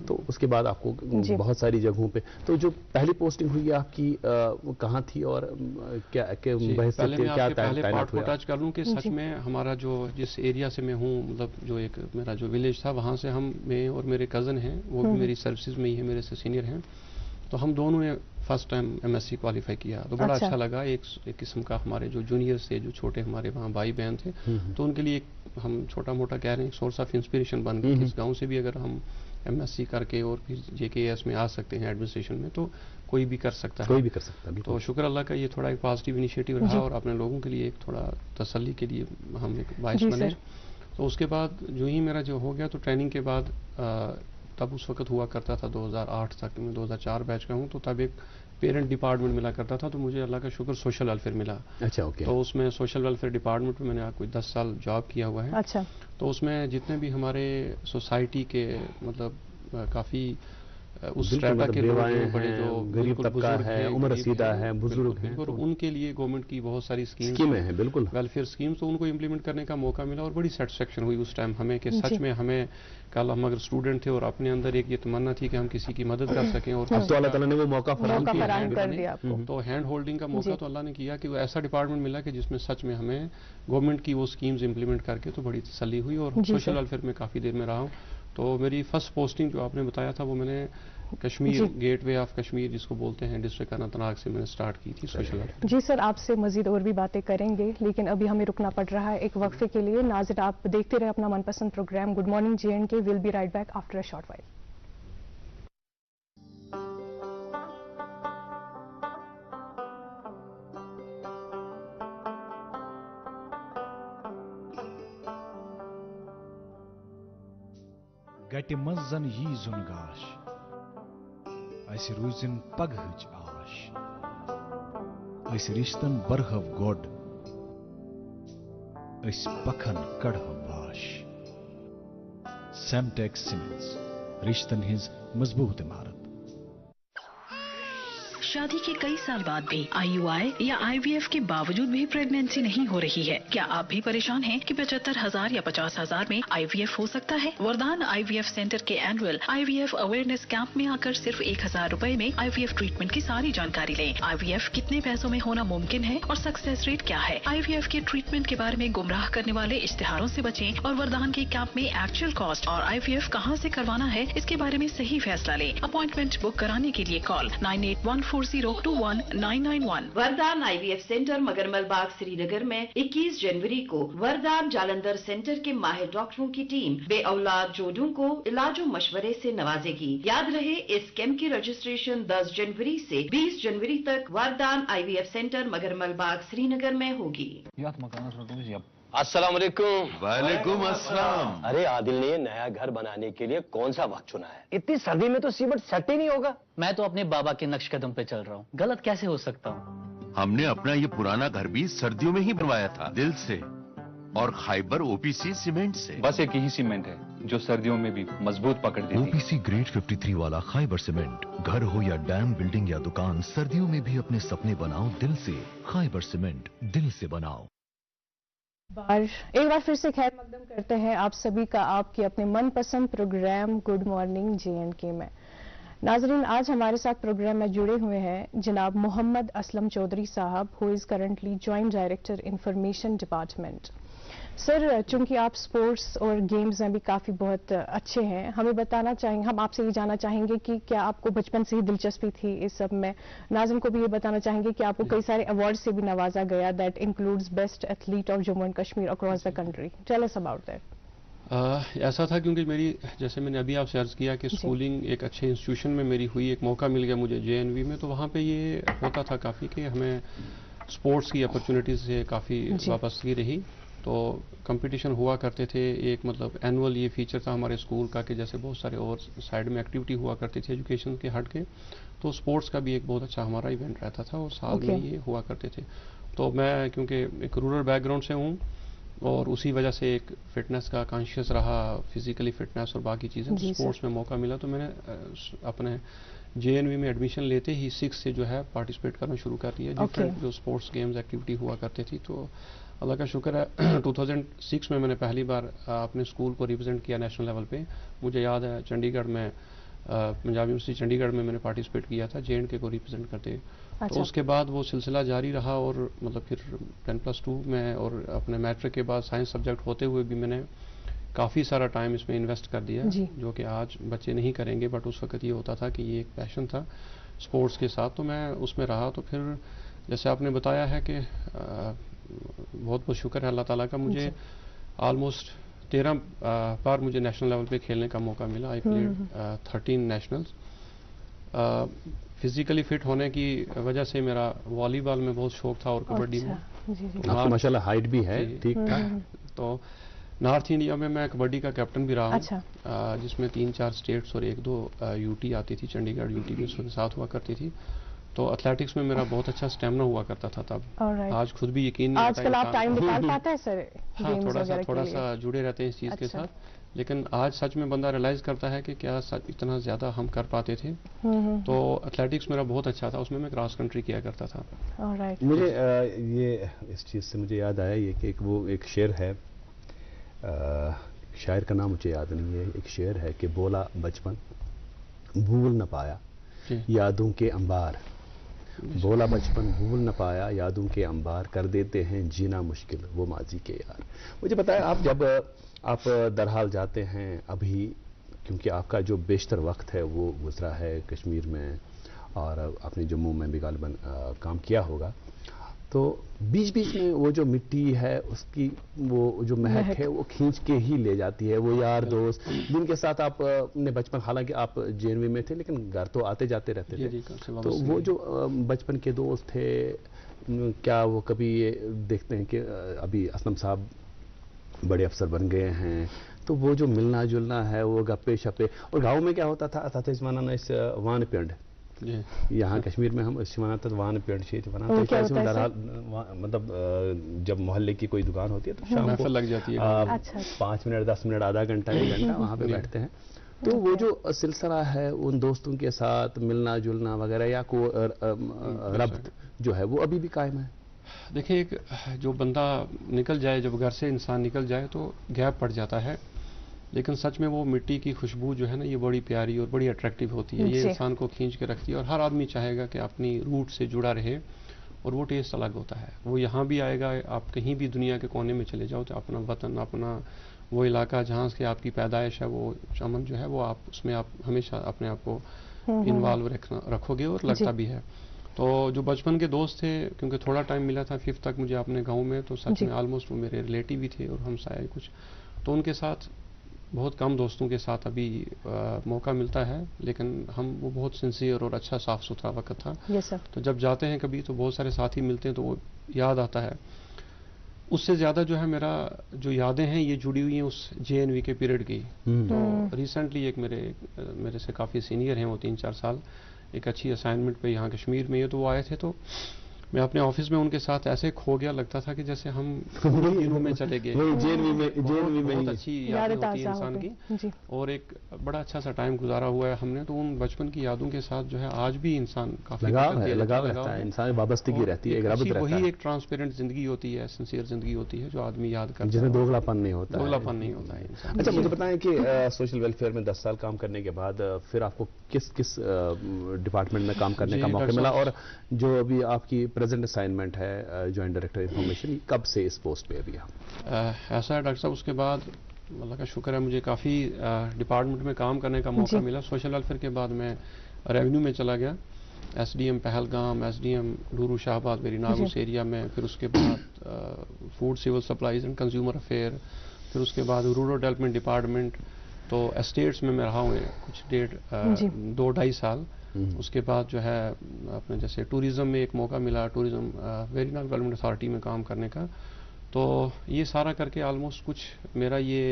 تو اس کے بعد آپ کو بہت ساری جگہوں پہ, تو جو پہلی پوسٹنگ ہوئی آپ کی وہ کہاں تھی اور کیا تعینات ہوا؟ ٹچ کر لوں کہ سچ میں ہمارا جو جس ایریا سے میں ہوں, مطلب جو ایک میرا جو ولیج تھا, وہاں سے میں اور میرے کزن ہیں, وہ بھی میری سروسز میں ہی ہیں, میرے سے سینئر ہیں. تو ہم دونوں نے فرسٹ ٹائم MSc کوالیفائی کیا. تو بڑا اچھا لگا. ایک قسم کا ہمارے جو جونیئرس تھے, جو چھوٹے ہمارے وہاں بھائی بہن تھے, تو ان کے لیے ہم چھوٹا موٹا کہہ رہے ہیں سورس آف انسپریشن بن گئی. اس گاؤں سے بھی اگر ہم MSc کر کے اور پھر JKAS میں آ سکتے ہیں ایڈمنسٹریشن میں, تو کوئی بھی کر سکتا ہے. تو شکر اللہ کا, یہ تھوڑا ایک پازیٹیو انیشیٹو رہا اور اپنے لوگوں کے لیے ایک تھوڑا تسلی کے لیے ہم ایک باعث بنے. تو اس کے بعد جو ہی میرا جو ہو گیا, تو ٹریننگ کے بعد تب اس وقت ہوا کرتا تھا 2008 تک, میں 2004 بیچ کا ہوں, تو تب ایک پیرنٹ ڈپارٹمنٹ ملا کرتا تھا. تو مجھے اللہ کا شکر سوشل ویلفیئر ملا. تو اس میں سوشل ویلفیئر ڈپارٹمنٹ میں نے کوئی 10 سال جاب کیا ہوا ہے. تو اس میں جتنے بھی ہمارے سوسائٹی کے مطلب کافی اس اسٹریٹا کے لوگ ہیں, بڑے جو غریب طبقہ ہے, عمر رسیدہ ہے, بزرگ ہیں, اور ان کے لیے گورنمنٹ کی بہت ساری اسکیمیں ہیں, بالکل ویلفیئر اسکیمز, تو ان کو امپلیمنٹ کرنے کا موقع ملا. اور بڑی سیٹسفیکشن ہوئی اس ٹائم ہمیں کہ سچ میں ہمیں کل ہم اگر اسٹوڈنٹ تھے اور اپنے اندر ایک یہ تمنا تھی کہ ہم کسی کی مدد کر سکیں, اور تو اللہ تعالیٰ نے وہ موقع فراہم کیا. تو ہینڈ ہولڈنگ کا موقع تو اللہ نے کیا کہ وہ ایسا ڈپارٹمنٹ ملا کہ جس میں سچ میں ہمیں گورنمنٹ کی وہ اسکیمز امپلیمنٹ کر کے تو بڑی تسلی ہوئی. اور سوشل ویلفیئر میں کافی دیر میں رہا ہوں. تو میری فرسٹ پوسٹنگ جو آپ نے بتایا تھا, وہ میں نے Kashmir gateway of Kashmir جس کو بولتے ہیں ڈسٹرکٹ اننت ناگ سے میں نے سٹارٹ کی تھی سوشل ویلفیئر. جی سر, آپ سے مزید اور بھی باتیں کریں گے, لیکن ابھی ہمیں رکنا پڑ رہا ہے ایک وقفے کے لیے. ناظرین, آپ دیکھتے رہے اپنا من پسند programme good morning JNK. We'll be right back after a short while. گٹہِ منٛز زن یی زُن گاش, اسہِ روٗزِن پگہٕچ آش, أسۍ رِشتن برہو گۄڈ, أسۍ پکھن کڑہو باش. سیمٹیک سیمنٹس, رشتن ہٕنٛز مضبوط عمارت. شادی کے کئی سال بعد بھی IUI یا IVF کے باوجود بھی پریگنینسی نہیں ہو رہی ہے. کیا آپ بھی پریشان ہیں کہ 75,000 یا 50,000 میں IVF ہو سکتا ہے؟ وردان IVF سینٹر کے اینوئل IVF اویئرنیس کیمپ میں آ کر صرف 1,000 روپے میں IVF ٹریٹمنٹ کی ساری جانکاری لیں. IVF کتنے پیسوں میں ہونا ممکن ہے اور سکسیس ریٹ کیا ہے؟ IVF کے ٹریٹمنٹ کے بارے میں گمراہ کرنے والے اشتہاروں سے بچیں اور وردان کے کیمپ میں ایکچوئل کاسٹ اور IVF کہاں سے کروانا ہے اس کے بارے میں صحیح فیصلہ لیں. اپوائنٹمنٹ بک کرانے کے لیے کال 9814 74021991। वरदान IVF सेंटर मगरमल बाग श्रीनगर में 21 जनवरी को वरदान जालंधर सेंटर के माहिर डॉक्टरों की टीम बे औलाद जोड़ों को इलाज और मशवरे से नवाजेगी। याद रहे, इस कैंप की रजिस्ट्रेशन 10 जनवरी से 20 जनवरी तक वरदान IVF सेंटर मगरमल बाग श्रीनगर में होगी। अस्सलाम वालेकुम। वालेकुम अस्सलाम। अरे आदिल ने ये नया घर बनाने के लिए कौन सा वक्त चुना है? इतनी सर्दी में तो सीमेंट सेट ही नहीं होगा। मैं तो अपने बाबा के नक्श कदम पे चल रहा हूँ, गलत कैसे हो सकता हूँ? हमने अपना ये पुराना घर भी सर्दियों में ही बनवाया था, दिल से और खाइबर OPC सीमेंट से। बस एक ही सीमेंट है जो सर्दियों में भी मजबूत पकड़ देती है। OPC ग्रेड 53 वाला खाइबर सीमेंट। घर हो या डैम, बिल्डिंग या दुकान, सर्दियों में भी अपने सपने बनाओ दिल से। खाइबर सीमेंट, दिल से बनाओ। एक बार फिर से खैर मकदम करते हैं आप सभी का आपके अपने मनपसंद प्रोग्राम गुड मॉर्निंग JNK में। नाजरीन, आज हमारे साथ प्रोग्राम में जुड़े हुए हैं जनाब मोहम्मद असलम चौधरी साहब, who is currently joint director information department. Sir, चूंकि आप स्पोर्ट्स और गेम्स में भी काफ़ी बहुत अच्छे हैं, हमें बताना चाहेंगे, हम आपसे ये जानना चाहेंगे कि क्या आपको बचपन से ही दिलचस्पी थी इस सब में? नाज़रीन को भी ये बताना चाहेंगे कि आपको कई सारे अवार्ड से भी नवाजा गया, that includes best athlete of Jammu and Kashmir across the country. Tell us about that. ऐसा था क्योंकि मेरी, जैसे मैंने अभी आपसे अर्ज किया कि स्कूलिंग एक अच्छे इंस्टीट्यूशन में मेरी हुई, एक मौका मिल गया मुझे JNV में, तो वहाँ पे ये होता था काफ़ी कि हमें स्पोर्ट्स की अपॉर्चुनिटीज़ से काफ़ी वाबस्तगी रही। तो कंपटीशन हुआ करते थे, एक मतलब एनुअल ये फीचर था हमारे स्कूल का कि जैसे बहुत सारे और साइड में एक्टिविटी हुआ करती थी एजुकेशन के हट के, तो स्पोर्ट्स का भी एक बहुत अच्छा हमारा इवेंट रहता था और साल में ये हुआ करते थे। तो मैं क्योंकि एक रूरल बैकग्राउंड से हूँ और उसी वजह से एक फिटनेस का कॉन्शियस रहा, फिजिकली फिटनेस और बाकी चीज़ें, तो स्पोर्ट्स में मौका मिला तो मैंने अपने JNV में एडमिशन लेते ही 6 से जो है पार्टिसिपेट करना शुरू कर दिया। डिफरेंट जो स्पोर्ट्स गेम्स एक्टिविटी हुआ करती थी, तो अल्लाह का शुक्र है 2006 में मैंने पहली बार अपने स्कूल को रिप्रेजेंट किया नेशनल लेवल पे। मुझे याद है चंडीगढ़ में, पंजाब यूनिवर्सिटी चंडीगढ़ में मैंने पार्टिसिपेट किया था JNK को रिप्रेजेंट करते। तो उसके बाद वो सिलसिला जारी रहा और मतलब फिर 10+2 में और अपने मैट्रिक के बाद साइंस सब्जेक्ट होते हुए भी मैंने काफ़ी सारा टाइम इसमें इन्वेस्ट कर दिया, जो कि आज बच्चे नहीं करेंगे, बट उस वक्त ये होता था कि ये एक पैशन था स्पोर्ट्स के साथ, तो मैं उसमें रहा। तो फिर जैसे आपने बताया है कि बहुत बहुत शुक्र है अल्लाह ताला का, मुझे ऑलमोस्ट 13 बार मुझे नेशनल लेवल पे खेलने का मौका मिला। I played 13 nationals. Physically fit होने की वजह से मेरा वॉलीबॉल में बहुत शौक था और कबड्डी में। आपकी माशाल्लाह हाइट भी है ठीक ठाक। तो नॉर्थ इंडिया में मैं कबड्डी का कैप्टन भी रहा हूँ, जिसमें 3-4 स्टेट्स और 1-2 UT आती थी, चंडीगढ़ UT भी उसके साथ हुआ करती थी। तो एथलेटिक्स में मेरा बहुत अच्छा स्टेमिना हुआ करता था तब। आज खुद भी यकीन नहीं आता। आजकल आप टाइम निकाल पाते हैं सर? हाँ, थोड़ा सा जुड़े रहते हैं इस चीज़ के साथ, लेकिन आज सच में बंदा रियलाइज करता है कि क्या इतना ज़्यादा हम कर पाते थे। तो एथलेटिक्स मेरा बहुत अच्छा था, उसमें मैं क्रॉस कंट्री किया करता था। मुझे ये इस चीज़ से मुझे याद आया ये कि वो एक शेर है, शायर का नाम मुझे याद नहीं है, एक शेर है कि बोला बचपन भूल न पाया यादों के अंबार, बोला बचपन भूल न पाया यादों के अंबार, कर देते हैं जीना मुश्किल वो माजी के यार। मुझे पता है आप जब आप दरहाल जाते हैं अभी, क्योंकि आपका जो बेशतर वक्त है वो गुजरा है कश्मीर में और आपने जम्मू में भी गालिबन काम किया होगा, तो बीच बीच में वो जो मिट्टी है उसकी वो जो महक है वो खींच के ही ले जाती है, वो यार दोस्त जिनके साथ आप अपने बचपन, हालांकि आप JNV में थे लेकिन घर तो आते जाते रहते थे, तो वो जो बचपन के दोस्त थे, क्या वो कभी ये देखते हैं कि अभी असलम साहब बड़े अफसर बन गए हैं, तो वो जो मिलना जुलना है, वो गप्पे शप्पे, और गाँव में क्या होता था इस माना इस वान पिंड, यहाँ कश्मीर में हम इस तक वान पेड़ शेत बना, मतलब जब मोहल्ले की कोई दुकान होती है तो शाम को लग जाती है 5 मिनट 10 मिनट आधा घंटा 1 घंटा वहाँ पे बैठते हैं। तो वो जो सिलसिला है उन दोस्तों के साथ मिलना जुलना वगैरह या को रब्त जो है वो अभी भी कायम है। देखिए, एक जो बंदा निकल जाए, जब घर से इंसान निकल जाए तो गैप पड़ जाता है, लेकिन सच में वो मिट्टी की खुशबू जो है ना, ये बड़ी प्यारी और बड़ी अट्रैक्टिव होती है, ये इंसान को खींच के रखती है और हर आदमी चाहेगा कि अपनी रूट से जुड़ा रहे, और वो टेस्ट अलग होता है। वो यहाँ भी आएगा, आप कहीं भी दुनिया के कोने में चले जाओ तो अपना वतन, अपना वो इलाका जहाँ से आपकी पैदाइश है, वो चमन जो है वो आप उसमें आप हमेशा अपने आप को इन्वॉल्व रखोगे और लगता भी है। तो जो बचपन के दोस्त थे, क्योंकि थोड़ा टाइम मिला था 5th तक मुझे अपने गांव में, तो सच में ऑलमोस्ट वो मेरे रिलेटिव भी थे और हमसाए कुछ, तो उनके साथ बहुत कम दोस्तों के साथ अभी मौका मिलता है, लेकिन वो बहुत सिंसियर और अच्छा साफ सुथरा वक्त था। तो जब जाते हैं कभी तो बहुत सारे साथी मिलते हैं तो वो याद आता है। उससे ज़्यादा जो है मेरा जो यादें हैं ये जुड़ी हुई हैं उस JNV के पीरियड की। तो रिसेंटली एक मेरे से काफ़ी सीनियर हैं, वो 3-4 साल एक अच्छी असाइनमेंट पे यहाँ कश्मीर में, तो वो आए थे, तो मैं अपने ऑफिस में उनके साथ ऐसे खो गया, लगता था कि जैसे हम दिनों में चले गए। बहुत अच्छी यादें होती है इंसान की, और एक बड़ा अच्छा सा टाइम गुजारा हुआ है हमने, तो उन बचपन की यादों के साथ जो है आज भी इंसान काफी लगाव रहता है, इंसान वाबस्तगी रहती है, वही एक ट्रांसपेरेंट जिंदगी होती है, सिंसियर जिंदगी होती है जो आदमी याद करता है, जिसमें दोगलापन नहीं होता है। अच्छा, मुझे बताएं कि सोशल वेलफेयर में 10 साल काम करने के बाद फिर आपको किस किस डिपार्टमेंट में काम करने का मौका मिला, और जो अभी आपकी प्रेजेंट असाइनमेंट है जॉइंट डायरेक्टर इंफॉर्मेशन, कब से इस पोस्ट पे अभी ऐसा है डॉक्टर साहब, उसके बाद अल्लाह का शुक्र है मुझे काफ़ी डिपार्टमेंट में काम करने का मौका मिला। सोशल वेलफेयर के बाद मैं रेवेन्यू में चला गया, SDM पहलगाम, SDM डूरू शाहबाद मेरी नागुस एरिया में, फिर उसके बाद food civil supplies and consumer affair, फिर उसके बाद रूरल डेवलपमेंट डिपार्टमेंट, तो एस्टेट्स में मैं रहा हूँ कुछ 2-2.5 साल। उसके बाद जो है अपने जैसे टूरिज़्म में एक मौका मिला, टूरिज़्म वेरीनाग डेवलपमेंट अथॉरिटी में काम करने का, तो ये सारा करके ऑलमोस्ट कुछ मेरा ये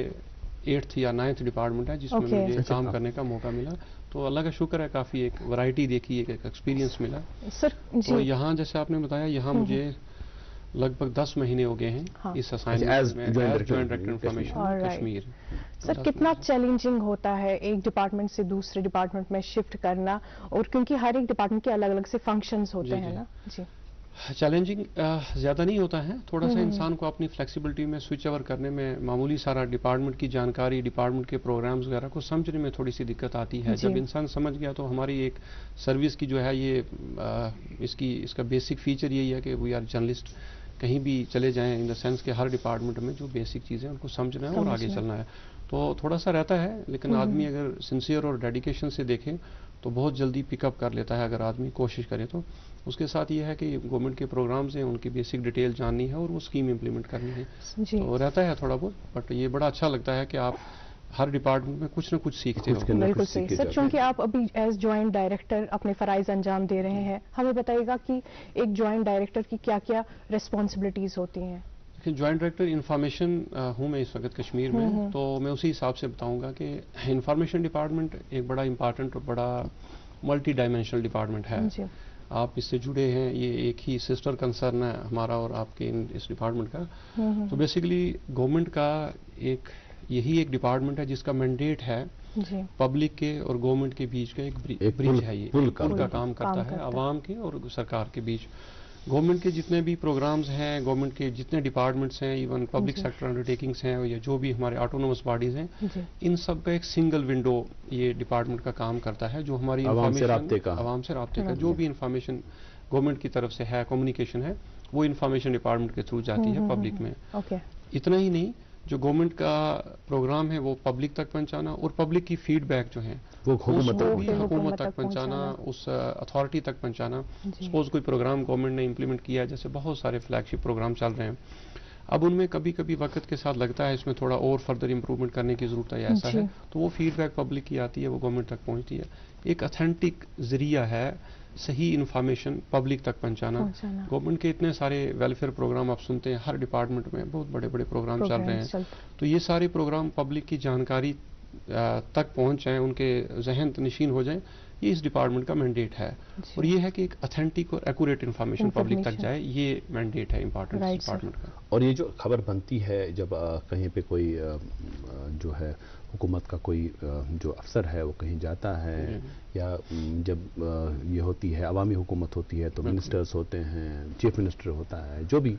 8th या 9th डिपार्टमेंट है जिसमें मुझे काम करने का मौका मिला। तो अल्लाह का शुक्र है, काफ़ी एक वैरायटी देखी, एक एक्सपीरियंस मिला। तो यहाँ जैसे आपने बताया, यहाँ मुझे लगभग 10 महीने हो गए हैं इस असाइनमेंट में joint director information Kashmir. Sir, कितना चैलेंजिंग होता है एक डिपार्टमेंट से दूसरे डिपार्टमेंट में शिफ्ट करना, और क्योंकि हर एक डिपार्टमेंट के अलग अलग से फंक्शंस होते हैं ना जी। चैलेंजिंग ज़्यादा नहीं होता है, थोड़ा सा इंसान को अपनी फ्लेक्सिबिलिटी में स्विच ओवर करने में, मामूली सारा डिपार्टमेंट की जानकारी, डिपार्टमेंट के प्रोग्राम्स वगैरह को समझने में थोड़ी सी दिक्कत आती है। जब इंसान समझ गया तो हमारी एक सर्विस की जो है ये इसका बेसिक फीचर यही है कि वी आर जर्नलिस्ट, कहीं भी चले जाएं, इन द सेंस के हर डिपार्टमेंट में जो बेसिक चीज़ें उनको समझना है और आगे चलना है, तो थोड़ा सा रहता है। लेकिन आदमी अगर सिंसियर और डेडिकेशन से देखे तो बहुत जल्दी पिकअप कर लेता है, अगर आदमी कोशिश करे तो। उसके साथ ये है कि गवर्नमेंट के प्रोग्राम्स हैं, उनकी बेसिक डिटेल जाननी है और वो स्कीम इम्प्लीमेंट करनी है, तो रहता है थोड़ा बहुत, बट ये बड़ा अच्छा लगता है कि आप हर डिपार्टमेंट में कुछ न कुछ सीखते हो। बिल्कुल सही सर, क्योंकि आप अभी एज जॉइंट डायरेक्टर अपने फराइज अंजाम दे रहे हैं, हमें बताइएगा कि एक जॉइंट डायरेक्टर की क्या क्या रिस्पॉन्सिबिलिटीज होती हैं। जॉइंट डायरेक्टर इंफॉर्मेशन हूँ मैं इस वक्त कश्मीर में, तो मैं उसी हिसाब से बताऊंगा कि इंफॉर्मेशन डिपार्टमेंट एक बड़ा इंपॉर्टेंट और बड़ा मल्टी डायमेंशनल डिपार्टमेंट है। आप इससे जुड़े हैं, ये एक ही सिस्टर कंसर्न है हमारा और आपके इस डिपार्टमेंट का। तो बेसिकली गवर्नमेंट का यही एक डिपार्टमेंट है जिसका मैंडेट है पब्लिक के और गवर्नमेंट के बीच का एक ब्रिज है, ये पुल का काम करता है आवाम के और सरकार के बीच। गवर्नमेंट के जितने भी प्रोग्राम्स हैं, गवर्नमेंट के जितने डिपार्टमेंट्स हैं, इवन पब्लिक सेक्टर अंडरटेकिंग्स हैं या जो भी हमारे ऑटोनोमस बॉडीज हैं, इन सब का एक सिंगल विंडो ये डिपार्टमेंट का काम करता है, जो हमारी आवाम से राब्ते का जो भी इंफॉर्मेशन गवर्नमेंट की तरफ से है, कम्युनिकेशन है, वो इंफॉर्मेशन डिपार्टमेंट के थ्रू जाती है पब्लिक में। इतना ही नहीं, जो गवर्नमेंट का प्रोग्राम है वो पब्लिक तक पहुंचाना और पब्लिक की फीडबैक जो है वो हुकूमत तक पहुंचाना, उस अथॉरिटी तक पहुंचाना। सपोज कोई प्रोग्राम गवर्नमेंट ने इंप्लीमेंट किया है, जैसे बहुत सारे फ्लैगशिप प्रोग्राम चल रहे हैं, अब उनमें कभी कभी वक्त के साथ लगता है इसमें थोड़ा और फर्दर इंप्रूवमेंट करने की जरूरत है, ऐसा है, तो वो फीडबैक पब्लिक की आती है, वो गवर्नमेंट तक पहुंचती है। एक ऑथेंटिक जरिया है सही इंफॉर्मेशन पब्लिक तक पहुंचाना। गवर्नमेंट के इतने सारे वेलफेयर प्रोग्राम आप सुनते हैं, हर डिपार्टमेंट में बहुत बड़े बड़े प्रोग्राम चल रहे हैं, तो ये सारे प्रोग्राम पब्लिक की जानकारी तक पहुंच जाएं, उनके जहन नशीन हो जाएं, ये इस डिपार्टमेंट का मैंडेट है। और ये है कि एक ऑथेंटिक और एक्यूरेट इन्फॉर्मेशन पब्लिक तक जाए, ये मैंडेट है इंपॉर्टेंट डिपार्टमेंट का। और ये जो खबर बनती है जब कहीं पे कोई जो है हुकूमत का कोई जो अफसर है वो कहीं जाता है, या जब ये होती है अवामी हुकूमत होती है तो मिनिस्टर्स होते हैं, चीफ मिनिस्टर होता है, जो भी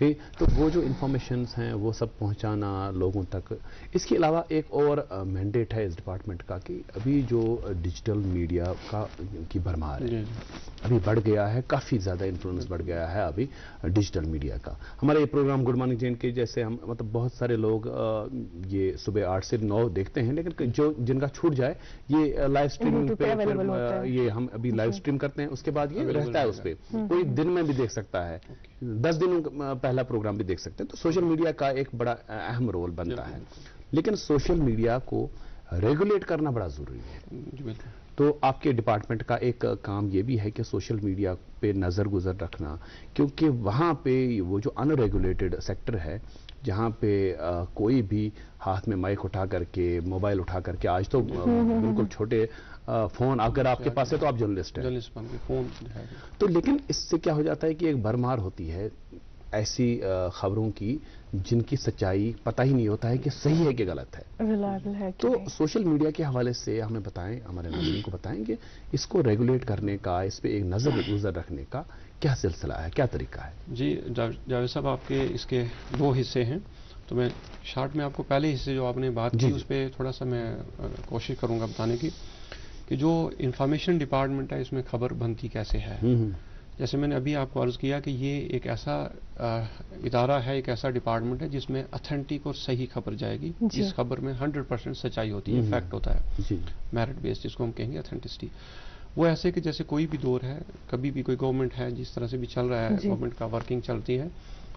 कहीं, तो वो जो इंफॉर्मेशंस हैं वो सब पहुंचाना लोगों तक। इसके अलावा एक और मैंडेट है इस डिपार्टमेंट का कि अभी जो डिजिटल मीडिया की भरमार है, अभी बढ़ गया है, काफ़ी ज़्यादा इन्फ्लुएंस बढ़ गया है अभी डिजिटल मीडिया का। हमारे ये प्रोग्राम गुड मॉर्निंग जैन के जैसे हम मतलब बहुत सारे लोग ये सुबह 8 से 9 वो देखते हैं, लेकिन जो जिनका छूट जाए ये लाइव स्ट्रीमिंग पे ये हम अभी लाइव स्ट्रीम करते हैं, उसके बाद ये रहता है उस पर, कोई दिन में भी देख सकता है, 10 दिन पहला प्रोग्राम भी देख सकते हैं। तो सोशल मीडिया का एक बड़ा अहम रोल बनता है, लेकिन सोशल मीडिया को रेगुलेट करना बड़ा जरूरी है। तो आपके डिपार्टमेंट का एक काम ये भी है कि सोशल मीडिया पे नज़र गुजर रखना, क्योंकि वहाँ पे वो जो अनरेगुलेटेड सेक्टर है, जहाँ पे कोई भी हाथ में माइक उठा करके, मोबाइल उठा करके, आज तो बिल्कुल छोटे फोन अगर आपके पास है तो आप जर्नलिस्ट हैं, फोन तो लेकिन इससे क्या हो जाता है कि एक भरमार होती है ऐसी खबरों की जिनकी सच्चाई पता ही नहीं होता है कि सही है कि गलत है, रिलायबल है कि तो सोशल मीडिया के हवाले से हमें बताएं, हमारे नाज़रीन को बताएं कि इसको रेगुलेट करने का, इस पे एक नज़र गुजर रखने का क्या सिलसिला है, क्या तरीका है? जी जावेद साहब, आपके इसके 2 हिस्से हैं, तो मैं शॉर्ट में आपको पहले हिस्से जो आपने बात की उस पर थोड़ा सा मैं कोशिश करूंगा बताने की कि जो इंफॉर्मेशन डिपार्टमेंट है इसमें खबर बनती कैसे है। जैसे मैंने अभी आपको अर्ज किया कि ये एक ऐसा इदारा है, एक ऐसा डिपार्टमेंट है जिसमें ऑथेंटिक और सही खबर जाएगी, जिस खबर में 100% सच्चाई होती है, फैक्ट होता है, मेरिट बेस्ड जिसको हम कहेंगे ऑथेंटिसिटी। वो ऐसे कि जैसे कोई भी दौर है, कभी भी कोई गवर्नमेंट है, जिस तरह से भी चल रहा है, गवर्नमेंट का वर्किंग चलती है,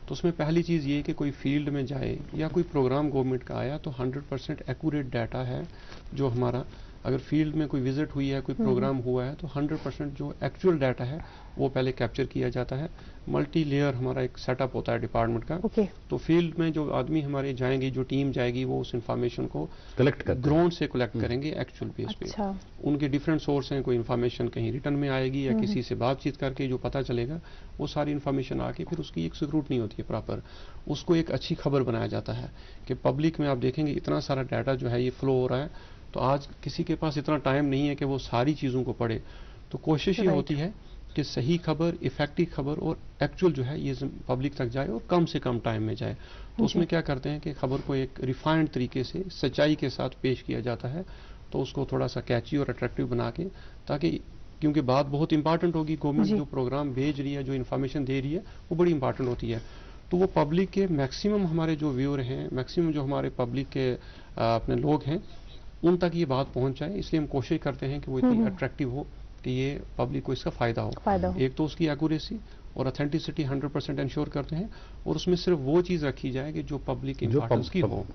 तो उसमें पहली चीज़ ये कि कोई फील्ड में जाए या कोई प्रोग्राम गवर्नमेंट का आया तो 100% एक्यूरेट डाटा है जो हमारा, अगर फील्ड में कोई विजिट हुई है, कोई प्रोग्राम हुआ है, तो 100% जो एक्चुअल डाटा है वो पहले कैप्चर किया जाता है। मल्टी लेयर हमारा एक सेटअप होता है डिपार्टमेंट का। तो फील्ड में जो आदमी हमारे जाएंगे, जो टीम जाएगी, वो उस इंफॉर्मेशन को कलेक्ट कर ग्राउंड से कलेक्ट करेंगे एक्चुअल बेस पे। उनके डिफरेंट सोर्स हैं, कोई इन्फॉर्मेशन कहीं रिटर्न में आएगी या किसी से बातचीत करके जो पता चलेगा, वो सारी इन्फॉर्मेशन आके फिर उसकी एक स्क्रूटनी होती है प्रॉपर, उसको एक अच्छी खबर बनाया जाता है कि पब्लिक में आप देखेंगे इतना सारा डाटा जो है ये फ्लो हो रहा है, तो आज किसी के पास इतना टाइम नहीं है कि वो सारी चीज़ों को पढ़े, तो कोशिश ये होती है कि सही खबर, इफेक्टिव खबर और एक्चुअल जो है ये पब्लिक तक जाए और कम से कम टाइम में जाए। तो उसमें क्या करते हैं कि खबर को एक रिफाइंड तरीके से सच्चाई के साथ पेश किया जाता है, तो उसको थोड़ा सा कैची और अट्रैक्टिव बना के, ताकि क्योंकि बात बहुत इंपॉर्टेंट होगी, गवर्नमेंट जो प्रोग्राम भेज रही है, जो इन्फॉर्मेशन दे रही है, वो बड़ी इंपॉर्टेंट होती है, तो वो पब्लिक के मैक्सिमम हमारे जो व्यूअर हैं, मैक्सिमम जो हमारे पब्लिक के अपने लोग हैं, उन तक ये बात पहुंच जाए। इसलिए हम कोशिश करते हैं कि वो इतनी अट्रैक्टिव हो कि ये पब्लिक को इसका फायदा हो। एक तो उसकी एक्यूरेसी और ऑथेंटिसिटी 100% इंश्योर करते हैं, और उसमें सिर्फ वो चीज़ रखी जाए कि जो पब्लिक इंपॉर्टेंस की हो।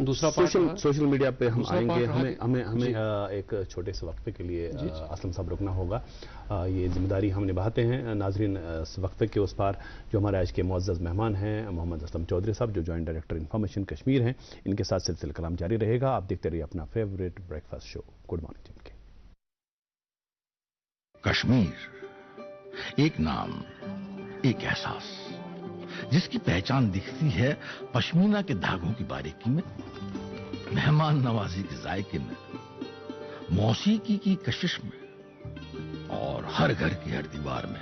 दूसरा सोशल मीडिया पे हम आएंगे, हमें एक छोटे से वक्फे के लिए असलम साहब रुकना होगा, ये जिम्मेदारी हम निभाते हैं। नाजरीन, इस वक्फे के उस पार जो हमारे आज के मुअज़्ज़ज़ मेहमान हैं मोहम्मद असलम चौधरी साहब, जो जॉइंट डायरेक्टर इंफॉर्मेशन कश्मीर हैं, इनके साथ सिलसिला कलाम जारी रहेगा। आप देखते रहिए अपना favourite breakfast show good morning जिनके। कश्मीर एक नाम, एक एहसास, जिसकी पहचान दिखती है पश्मीना के धागों की बारीकी में, मेहमान नवाजी के जायके में, मौसीकी की कशिश में, और हर घर की हर दीवार में,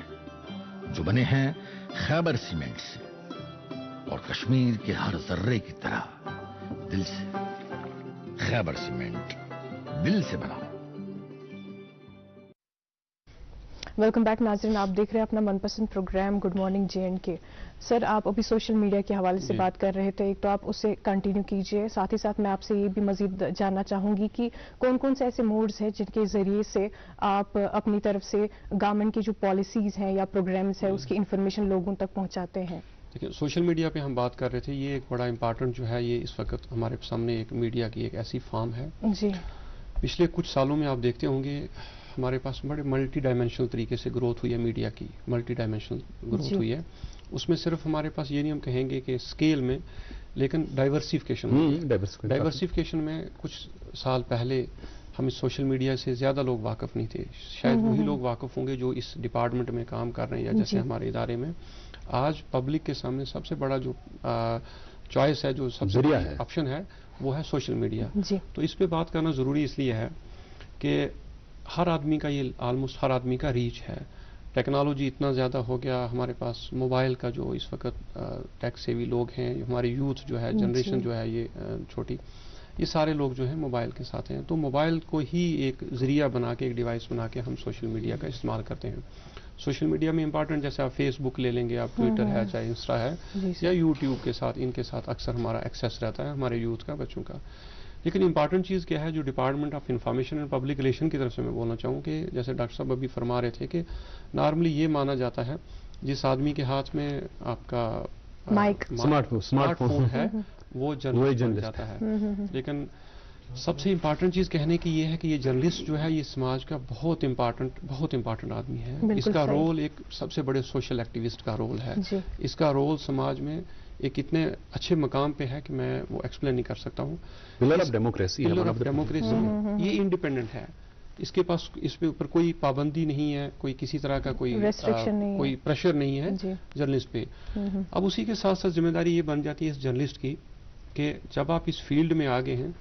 जो बने हैं खैबर सीमेंट से और कश्मीर के हर जर्रे की तरह दिल से। खैबर सीमेंट, दिल से बनाओ। वेलकम बैक नाज़रीन, आप देख रहे हैं अपना मनपसंद programme good morning J&K। Sir, आप अभी सोशल मीडिया के हवाले से बात कर रहे थे, एक तो आप उसे कंटिन्यू कीजिए, साथ ही साथ मैं आपसे ये भी मजीद जानना चाहूंगी कि कौन कौन से ऐसे मोड्स हैं जिनके जरिए से आप अपनी तरफ से गवर्नमेंट की जो पॉलिसीज हैं या प्रोग्राम्स हैं उसकी इंफॉर्मेशन लोगों तक पहुंचाते हैं। देखिए, सोशल मीडिया पे हम बात कर रहे थे, ये एक बड़ा इंपॉर्टेंट जो है, ये इस वक्त हमारे सामने एक मीडिया की एक ऐसी फॉर्म है जी। पिछले कुछ सालों में आप देखते होंगे हमारे पास बड़े मल्टी डायमेंशनल तरीके से ग्रोथ हुई है, मीडिया की मल्टी डायमेंशनल ग्रोथ हुई है। उसमें सिर्फ हमारे पास ये नहीं हम कहेंगे कि स्केल में, लेकिन डाइवर्सिफिकेशन में कुछ साल पहले हम इस सोशल मीडिया से ज़्यादा लोग वाकिफ़ नहीं थे, शायद वही लोग वाकिफ़ होंगे जो इस डिपार्टमेंट में काम कर रहे हैं या जैसे हमारे इदारे में। आज पब्लिक के सामने सबसे बड़ा जो चॉइस है, जो सबसे बड़ा ऑप्शन है, वो है सोशल मीडिया। तो इस पे बात करना ज़रूरी इसलिए है कि हर आदमी का ये ऑलमोस्ट हर आदमी का रीच है। टेक्नोलॉजी इतना ज़्यादा हो गया हमारे पास, मोबाइल का जो इस वक्त टेक सेवी लोग हैं, हमारे यूथ जो है, जनरेशन जो है ये छोटी, ये सारे लोग जो है मोबाइल के साथ हैं। तो मोबाइल को ही एक ज़रिया बना के, एक डिवाइस बना के हम सोशल मीडिया का इस्तेमाल करते हैं। सोशल मीडिया में इंपॉर्टेंट जैसे आप फेसबुक ले लेंगे, आप ट्विटर है, चाहे इंस्टा है या यूट्यूब के साथ, इनके साथ अक्सर हमारा एक्सेस रहता है हमारे यूथ का, बच्चों का। लेकिन इंपॉर्टेंट चीज़ क्या है जो department of information and public relation की तरफ से मैं बोलना चाहूँ कि जैसे डॉक्टर साहब अभी फरमा रहे थे कि नॉर्मली ये माना जाता है जिस आदमी के हाथ में आपका माइक स्मार्टफोन है वो जर्नलिस्ट बन जाता है। लेकिन सबसे इम्पॉर्टेंट चीज़ कहने की ये है कि ये जर्नलिस्ट जो है ये समाज का बहुत इम्पॉर्टेंट आदमी है। इसका रोल एक सबसे बड़े सोशल एक्टिविस्ट का रोल है। इसका रोल समाज में एक इतने अच्छे मकाम पे है कि मैं वो एक्सप्लेन नहीं कर सकता हूँ। पिलर ऑफ डेमोक्रेसी ये इंडिपेंडेंट है, इसके पास इस पे ऊपर कोई पाबंदी नहीं है, कोई किसी तरह का कोई प्रेशर नहीं है जर्नलिस्ट पे। अब उसी के साथ साथ जिम्मेदारी ये बन जाती है इस जर्नलिस्ट की कि जब आप इस फील्ड में आगे हैं,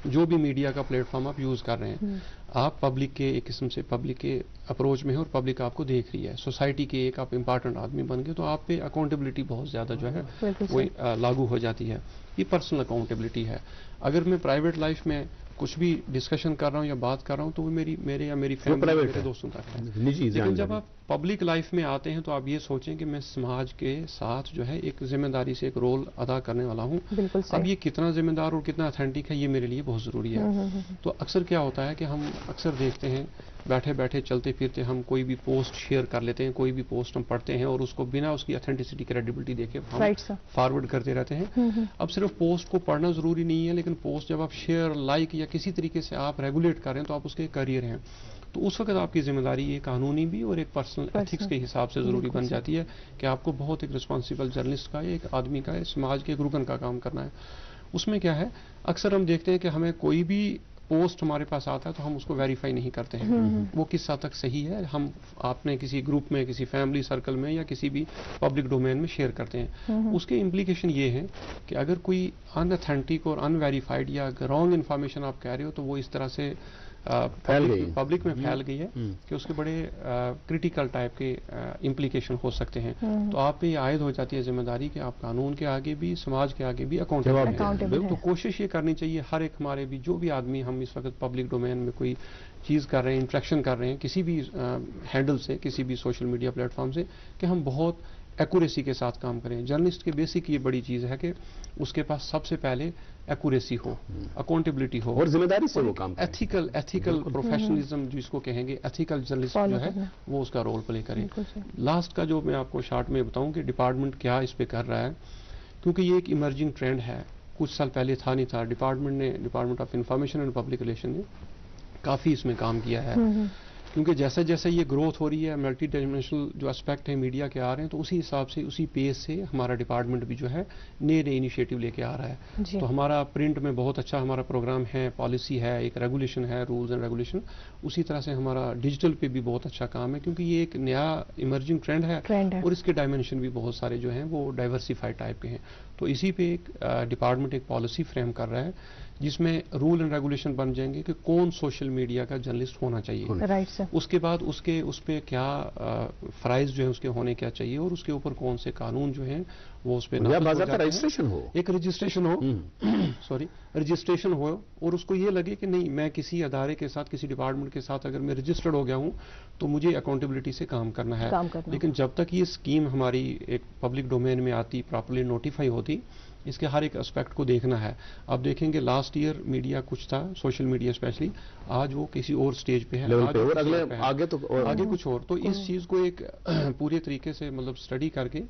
जो भी मीडिया का प्लेटफॉर्म आप यूज कर रहे हैं, आप पब्लिक के एक किस्म से पब्लिक के अप्रोच में है और पब्लिक आपको देख रही है, सोसाइटी के एक आप इंपॉर्टेंट आदमी बन गए, तो आप पे अकाउंटेबिलिटी बहुत ज्यादा जो है वो लागू हो जाती है। ये पर्सनल अकाउंटेबिलिटी है। अगर मैं प्राइवेट लाइफ में कुछ भी डिस्कशन कर रहा हूँ या बात कर रहा हूँ तो वो मेरे या मेरी फैमिली मेरे दोस्तों तक है। लेकिन जब आप पब्लिक लाइफ में आते हैं तो आप ये सोचें कि मैं समाज के साथ जो है एक जिम्मेदारी से एक रोल अदा करने वाला हूँ। अब ये कितना जिम्मेदार और कितना ऑथेंटिक है ये मेरे लिए बहुत जरूरी है। तो अक्सर क्या होता है कि हम अक्सर देखते हैं बैठे बैठे चलते फिरते हम कोई भी पोस्ट शेयर कर लेते हैं, कोई भी पोस्ट हम पढ़ते हैं और उसको बिना उसकी ऑथेंटिसिटी क्रेडिबिलिटी देखे हम फॉरवर्ड करते रहते हैं। अब सिर्फ पोस्ट को पढ़ना जरूरी नहीं है, लेकिन पोस्ट जब आप शेयर लाइक या किसी तरीके से आप रेगुलेट करें तो आप उसके करियर हैं, तो उस वक्त आपकी जिम्मेदारी ये कानूनी भी और एक पर्सनल एथिक्स के हिसाब से जरूरी बन जाती है कि आपको बहुत एक रिस्पॉन्सिबल जर्नलिस्ट का, एक आदमी का, समाज के एक रुकन का काम करना है। उसमें क्या है, अक्सर हम देखते हैं कि हमें कोई भी पोस्ट हमारे पास आता है तो हम उसको वेरीफाई नहीं करते हैं वो किस हद तक सही है। हम आपने किसी ग्रुप में, किसी फैमिली सर्कल में या किसी भी पब्लिक डोमेन में शेयर करते हैं, उसके इम्प्लीकेशन ये है कि अगर कोई अनऑथेंटिक और अनवेरीफाइड या रॉन्ग इन्फॉर्मेशन आप कह रहे हो तो वो इस तरह से पब्लिक में फैल गई है कि उसके बड़े क्रिटिकल टाइप के इम्प्लीकेशन हो सकते हैं। तो आप पे ये आयद हो जाती है जिम्मेदारी कि आप कानून के आगे भी, समाज के आगे भी अकाउंटेबल हैं। तो कोशिश ये करनी चाहिए हर एक हमारे भी जो भी आदमी हम इस वक्त पब्लिक डोमेन में कोई चीज़ कर रहे हैं, इंट्रैक्शन कर रहे हैं किसी भी हैंडल से, किसी भी सोशल मीडिया प्लेटफॉर्म से, कि हम बहुत एक्यूरेसी के साथ काम करें। जर्नलिस्ट की बेसिक ये बड़ी चीज़ है कि उसके पास सबसे पहले एक्यूरेसी हो, अकाउंटेबिलिटी हो और जिम्मेदारी से वो काम, एथिकल प्रोफेशनलिज्म जिसको कहेंगे, एथिकल जर्नलिस्ट जो है वो उसका रोल प्ले करे। लास्ट का जो मैं आपको शॉर्ट में बताऊं कि डिपार्टमेंट क्या इस पे कर रहा है, क्योंकि ये एक इमर्जिंग ट्रेंड है, कुछ साल पहले था नहीं था। Department of information and public relation ने काफ़ी इसमें काम किया है, क्योंकि जैसे जैसे ये ग्रोथ हो रही है, मल्टी डायमेंशनल जो एस्पेक्ट है मीडिया के आ रहे हैं, तो उसी हिसाब से, उसी पेस से हमारा डिपार्टमेंट भी जो है नए नए इनिशिएटिव लेके आ रहा है। तो हमारा प्रिंट में बहुत अच्छा हमारा प्रोग्राम है, पॉलिसी है, एक रेगुलेशन है, रूल्स एंड रेगुलेशन। उसी तरह से हमारा डिजिटल पे भी बहुत अच्छा काम है, क्योंकि ये एक नया इमर्जिंग ट्रेंड है और इसके डायमेंशन भी बहुत सारे जो हैं वो डाइवर्सिफाइड टाइप के हैं। तो इसी पे एक डिपार्टमेंट एक पॉलिसी फ्रेम कर रहा है जिसमें रूल एंड रेगुलेशन बन जाएंगे कि कौन सोशल मीडिया का जर्नलिस्ट होना चाहिए, उसके बाद उस पे क्या फराइज जो है उसके होने क्या चाहिए, और उसके ऊपर कौन से कानून जो हैं वो उस पे रजिस्ट्रेशन हो, एक रजिस्ट्रेशन हो रजिस्ट्रेशन हो, और उसको ये लगे कि नहीं, मैं किसी अदारे के साथ, किसी डिपार्टमेंट के साथ अगर मैं रजिस्टर्ड हो गया हूँ तो मुझे अकाउंटेबिलिटी से काम करना है। लेकिन जब तक ये स्कीम हमारी एक पब्लिक डोमेन में आती, प्रॉपर्ली नोटिफाई होती, इसके हर एक एस्पेक्ट को देखना है। आप देखेंगे लास्ट ईयर मीडिया कुछ था, सोशल मीडिया स्पेशली, आज वो किसी और स्टेज पे है, आगे कुछ और। तो इस चीज को एक पूरे तरीके से मतलब स्टडी करके,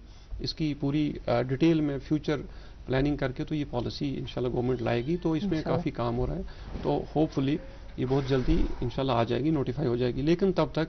इसकी पूरी डिटेल में फ्यूचर प्लानिंग करके तो ये पॉलिसी इंशाल्लाह गवर्नमेंट लाएगी। तो इसमें काफी काम हो रहा है, तो होपफुली ये बहुत जल्दी इंशाल्लाह आ जाएगी, नोटिफाई हो जाएगी। लेकिन तब तक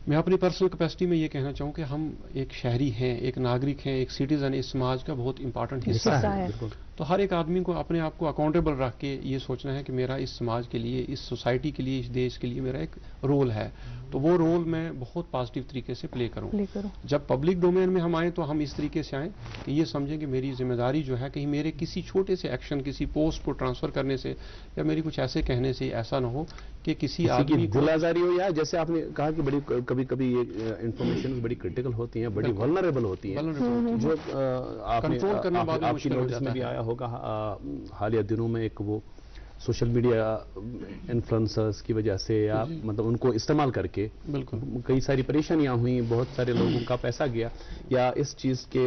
मैं अपनी पर्सनल कैपेसिटी में ये कहना चाहूँ कि हम एक शहरी हैं, एक नागरिक हैं, एक सिटीजन, इस समाज का बहुत इंपॉर्टेंट हिस्सा है। तो हर एक आदमी को अपने आप को अकाउंटेबल रख के ये सोचना है कि मेरा इस समाज के लिए, इस सोसाइटी के लिए, इस देश के लिए मेरा एक रोल है, तो वो रोल मैं बहुत पॉजिटिव तरीके से प्ले करूँ। जब पब्लिक डोमेन में हम आए तो हम इस तरीके से आए कि ये समझें कि मेरी जिम्मेदारी जो है, कहीं मेरे किसी छोटे से एक्शन, किसी पोस्ट को ट्रांसफर करने से या मेरी कुछ ऐसे कहने से ऐसा ना हो कि किसी आदमी को दिलाजारी हो, या जैसे आपने कहा कि बड़ी कभी कभी ये इंफॉर्मेशन बड़ी क्रिटिकल होती हैं, बड़ी वल्नरेबल होती हैं, जो आपने आपकी नोटिस में भी आया होगा हालिया दिनों में, एक वो सोशल मीडिया इन्फ्लुएंसर्स की वजह से या मतलब उनको इस्तेमाल करके कई सारी परेशानियां हुई, बहुत सारे लोगों का पैसा गया, या इस चीज़ के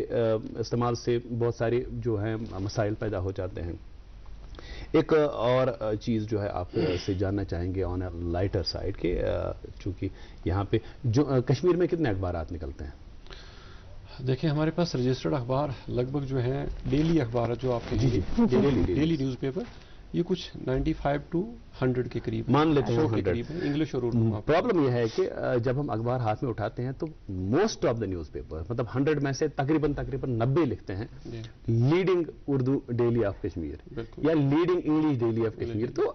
इस्तेमाल से बहुत सारे जो हैं मसाइल पैदा हो जाते हैं। ایک اور چیز جو ہے آپ سے جاننا چاہیں گے آن اے لائٹر سائڈ کہ چونکہ یہاں پہ جو کشمیر میں کتنے اخبارات نکلتے ہیں؟ دیکھیں ہمارے پاس رجسٹرڈ اخبار لگ بھگ جو ہیں ڈیلی اخبارات جو آپ کے ڈیلی نیوز پیپر یہ کچھ 95 to 100 کے قریب مان لیتے ہیں 100 انگلش اور اردو. پرابلم یہ ہے کہ جب ہم اخبار ہاتھ میں اٹھاتے ہیں تو most of the newspaper مطلب 100 میں سے تقریباً 90 لکھتے ہیں leading Urdu daily of Kashmir یا leading English daily of Kashmir. تو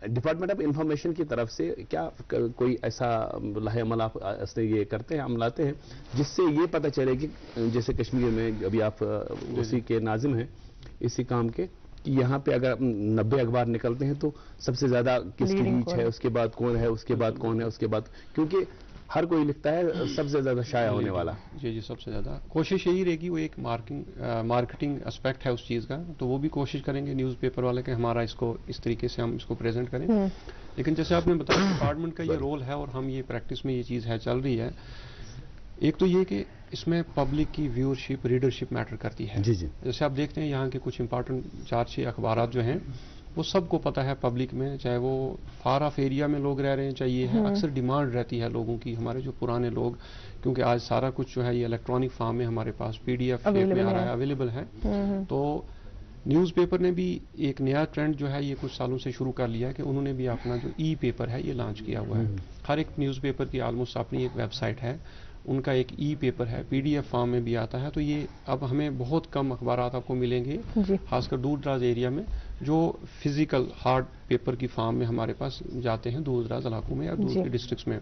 ڈپارٹمنٹ آف انفارمیشن کی طرف سے کیا کوئی ایسا لاہ عمل آپ یہ کرتے ہیں عملاتے ہیں جس سے یہ پتہ چلے کہ جیسے کشمیر میں ابھی آپ اسی کے ناظم ہیں اسی کام کے کہ یہاں پہ اگر 90 اخبار نکلتے ہیں تو سب سے زیادہ کس کی ریچ ہے, اس کے بعد کون ہے, اس کے بعد کون ہے, اس کے بعد کیونکہ ہر کوئی لکھتا ہے سب سے زیادہ شائع ہونے والا. جی سب سے زیادہ کوشش یہی رہے گی, وہ ایک مارکیٹنگ اسپیکٹ ہے اس چیز کا, تو وہ بھی کوشش کریں گے نیوز پیپر والے کہ ہمارا اس کو اس طریقے سے ہم اس کو پریزنٹ کریں. لیکن جیسے آپ نے بتایا ڈپارٹمنٹ کا یہ رول ہے اور ہم یہ پریکٹس میں یہ چیز ہے چل رہی ہے. ایک تو یہ کہ اس میں پبلک کی ویورشپ ریڈرشپ میٹر کرتی ہے. جیسے آپ دیکھتے ہیں یہاں کے کچھ امپارٹنٹ 4-6 اخبارات جو ہیں وہ سب کو پتہ ہے پبلک میں, چاہے وہ فار آف ایریا میں لوگ رہ رہے ہیں چاہے یہ ہے, اکثر ڈیمانڈ رہتی ہے لوگوں کی. ہمارے جو پرانے لوگ کیونکہ آج سارا کچھ جو ہے یہ الیکٹرانک فارم میں ہمارے پاس PDF شیپ میں آ رہا ہے, اویلیبل ہے. تو نیوز پیپر نے بھی ایک نیا ٹرینڈ جو ہے یہ کچھ سالوں سے شروع کر لیا ہے کہ انہوں نے بھی اپنا جو ای پیپر ہے یہ لانچ کیا ہوا ہے. ہر ایک نیوز پیپر کی آلموسٹ اپنی ایک ویب سائٹ ہے, ان کا ایک ای پیپر ہے, PDF فارم میں بھی آتا ہے. تو یہ اب ہمیں بہت کم اخبارات آپ کو ملیں گے خاص کر دور دراز ایریا میں جو فزیکل ہارڈ پیپر کی فارم میں ہمارے پاس جاتے ہیں دور دراز علاقوں میں یا دور کے ڈسٹرکٹس میں.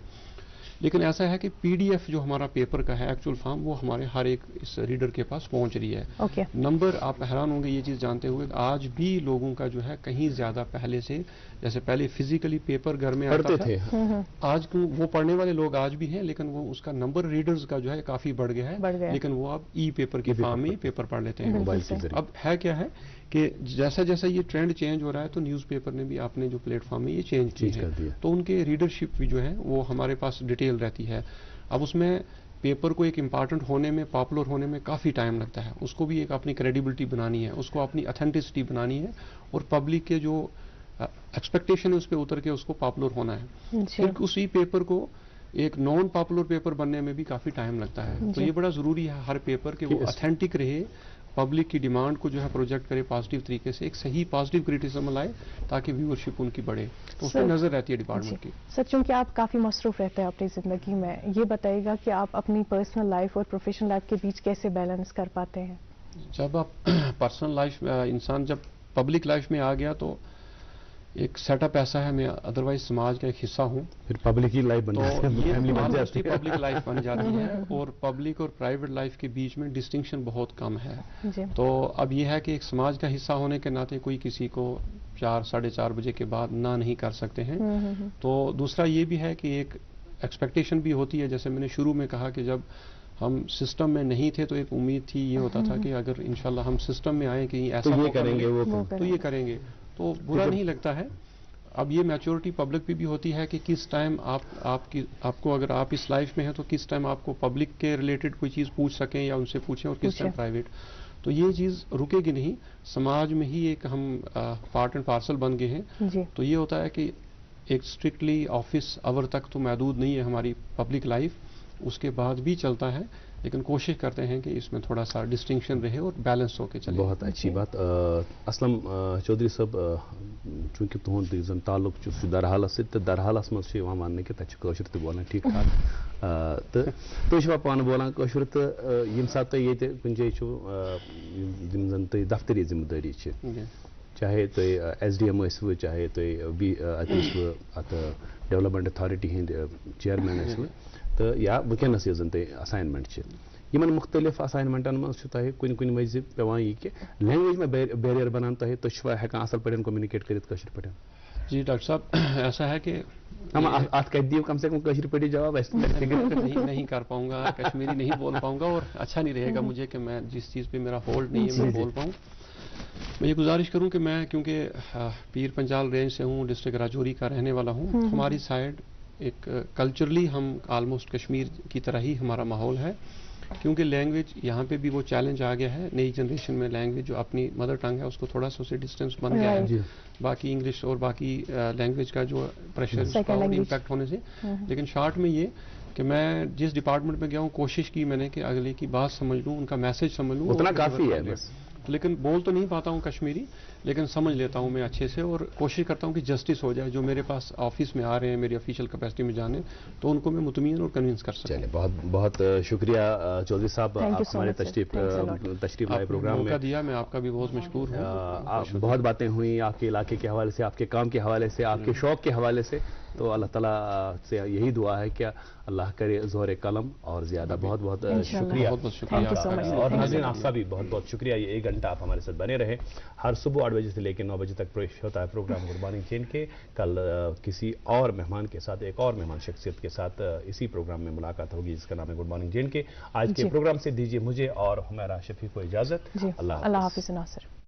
لیکن ایسا ہے کہ PDF جو ہمارا پیپر کا ہے ایکچوئل فارم وہ ہمارے ہر ایک اس ریڈر کے پاس پہنچ رہی ہے. نمبر آپ حیران ہوں گے یہ چیز جانتے ہوئے آج بھی لوگوں کا جو ہے کہیں زیادہ پہلے سے, جیسے پہلے فزیکلی پیپر گھر میں آتا تھا, آج وہ پڑھنے والے لوگ آج بھی ہیں لیکن وہ اس کا نمبر ریڈرز کا جو ہے کافی بڑھ گیا ہے, لیکن وہ اب ای پیپر کی فارم میں پیپر پڑھ لیتے ہیں. اب ہے کیا ہے کہ جیسا جیسا یہ ٹرینڈ چینج ہو رہا ہے تو نیوز پیپر نے بھی اپنے جو پلیٹ فارم میں یہ چینج کی ہے, تو ان کے ریڈرشپ بھی جو ہے وہ ہمارے پاس ڈیٹیل رہتی ہے. اب اس میں پیپر کو ایک امپارٹنٹ ہونے میں, پاپولر ہونے میں کافی ٹائم لگتا ہے. اس کو بھی ایک اپنی کریڈیبلٹی بنانی ہے, اس کو اپنی اتھینٹسٹی بنانی ہے اور پبلک کے جو ایکسپیکٹیشن ہے اس پہ اتر کے اس کو پاپولر ہونا ہے. پھر اسی پیپر کو ایک نان پاپولر پیپر بننے میں بھی کافی ٹائم لگتا ہے. تو یہ بڑا ضروری ہے ہر پیپر کہ وہ اتھینٹک رہے, پبلک کی ڈیمانڈ کو جو ہے پروجیکٹ کرے پازیٹیو طریقے سے, ایک صحیح پازیٹیو کریٹیسم لائے تاکہ ویورشپ ان کی بڑھے. تو اس پہ نظر رہتی ہے ڈپارٹمنٹ کی. سر چونکہ آپ کافی مصروف رہتے ہیں اپنی زندگی میں, یہ بتائیے گا کہ آپ اپنی پرسنل لائف اور پروفیشنل لائف کے بیچ کیسے بیلنس کر پاتے ہیں؟ جب آپ پرسنل لائف انسان جب پبلک لائف میں آ گیا تو ایک سیٹ اپ ایسا ہے, میں ادروائز سماج کا ایک حصہ ہوں, پھر پبلک ہی لائف بن جاتی ہے, پبلک لائف بن جاتی ہے اور پبلک اور پرائیویٹ لائف کے بیچ میں ڈسٹنکشن بہت کم ہے. تو اب یہ ہے کہ ایک سماج کا حصہ ہونے کے ناطے کوئی کسی کو 4-4:30 بجے کے بعد نہ نہیں کر سکتے ہیں. تو دوسرا یہ بھی ہے کہ ایک ایکسپیکٹیشن بھی ہوتی ہے, جیسے میں نے شروع میں کہا کہ جب ہم سسٹم میں نہیں تھے تو ایک امید تھی, یہ ہوتا تھا کہ اگر انشاءاللہ ہم سسٹم میں آئیں کہ ایسا تو یہ کریں گے, تو یہ کریں گے, تو برا نہیں لگتا ہے. اب یہ میچورٹی پبلک پہ بھی ہوتی ہے کہ کس ٹائم آپ کو اگر آپ اس لائف میں ہیں تو کس ٹائم آپ کو پبلک کے ریلیٹڈ کوئی چیز پوچھ سکیں یا ان سے پوچھیں, اور کس ٹائم پرائیویٹ. تو یہ چیز رکے گی نہیں, سماج میں ہی ایک ہم پارٹ اینڈ پارسل بن گئے ہیں. تو یہ ہوتا ہے کہ ایک اسٹرکٹلی آفس آور تک تو محدود نہیں ہے ہماری پبلک لائف, اس کے بعد بھی چلتا ہے, لیکن کوشش کرتے ہیں کہ اس میں تھوڑا سا ڈسٹنکشن رہے اور بیلنس ہو کے چلے. بہت اچھی بات. اسلم چودھری صاحب چونکہ تہد زن تعلق درحالس ست درحالس مز مان کہ تک کاشر تہ بولان ٹھیک ٹھاک, تو تھی پان بولان کاشر, تو یم سات تھی یہ کن جائے یم زن تھی دفتری ذمہ داری چاہے تھی SDM ٲسوٕ چاہے تھی ات ڈیولپمنٹ اتھارٹی ہند چیئرمین ٲسوٕ تو یا ونکس یہ زن تھی اسائنمنٹ یمن مختلف اسائنمنٹن مز تہ کن کن وز پیوان یہ کہ لینگویج میں بیریئر بنان تہ ہیکان اصل پہ کومنکیٹ کرت کشر پہ. جی ڈاکٹر صاحب ایسا ہے کہ ات کت دیو کم سے کم کشر پہ جواب, نہیں کر پاؤں گا, کشمیری نہیں بول پاؤں گا اور اچھا نہیں رہے گا مجھے کہ میں جس چیز پہ میرا ہولڈ نہیں ہے میں بول پاؤں. میں یہ گزارش کروں کہ میں کیونکہ پیر پنجال رینج سے ہوں, ڈسٹرکٹ راجوری کا رہنے والا ہوں, ہماری سائڈ ایک کلچرلی ہم آلموسٹ کشمیر کی طرح ہی ہمارا ماحول ہے. کیونکہ لینگویج یہاں پہ بھی وہ چیلنج آ گیا ہے نئی جنریشن میں، لینگویج جو اپنی مدر ٹنگ ہے اس کو تھوڑا سا اسے ڈسٹینس بن گیا ہے باقی انگلش اور باقی لینگویج کا جو پریشر امپیکٹ ہونے سے. لیکن شارٹ میں یہ کہ میں جس ڈپارٹمنٹ میں گیا ہوں کوشش کی میں نے کہ اگلے کی بات سمجھ لوں، ان کا میسج سمجھ لوں. اتنا کافی ہے بس. لیکن بول تو نہیں پاتا ہوں کشمیری، لیکن سمجھ لیتا ہوں میں اچھے سے اور کوشش کرتا ہوں کہ جسٹس ہو جائے. جو میرے پاس آفس میں آ رہے ہیں میری آفیشیل کیپیسٹی میں جانے تو ان کو میں مطمئن اور کنونس کر سکوں. چلے بہت بہت شکریہ چودھری صاحب، آپ ہمارے تشریف لائے پروگرام میں دیا. میں آپ کا بھی بہت مشکور ہوں. بہت باتیں ہوئیں آپ کے علاقے کے حوالے سے، آپ کے کام کے حوالے سے، آپ کے شوق کے حوالے سے. تو اللہ تعالیٰ سے یہی دعا ہے کہ اللہ کرے زور قلم اور زیادہ. بہت بہت شکریہ. اور ناظرین آپ کا بھی بہت بہت شکریہ. یہ 1 گھنٹہ آپ ہمارے ساتھ بنے رہے. ہر صبح 8 بجے سے لے کے 9 بجے تک پیش ہوتا ہے پروگرام گڈ مارننگ چین کے. کل کسی اور مہمان کے ساتھ، ایک اور مہمان شخصیت کے ساتھ اسی پروگرام میں ملاقات ہوگی جس کا نام ہے گڈ مارننگ چین کے. آج کے پروگرام سے دیجیے مجھے اور ہمیرا شفیع کو اجازت. اللہ حافظ ناصر.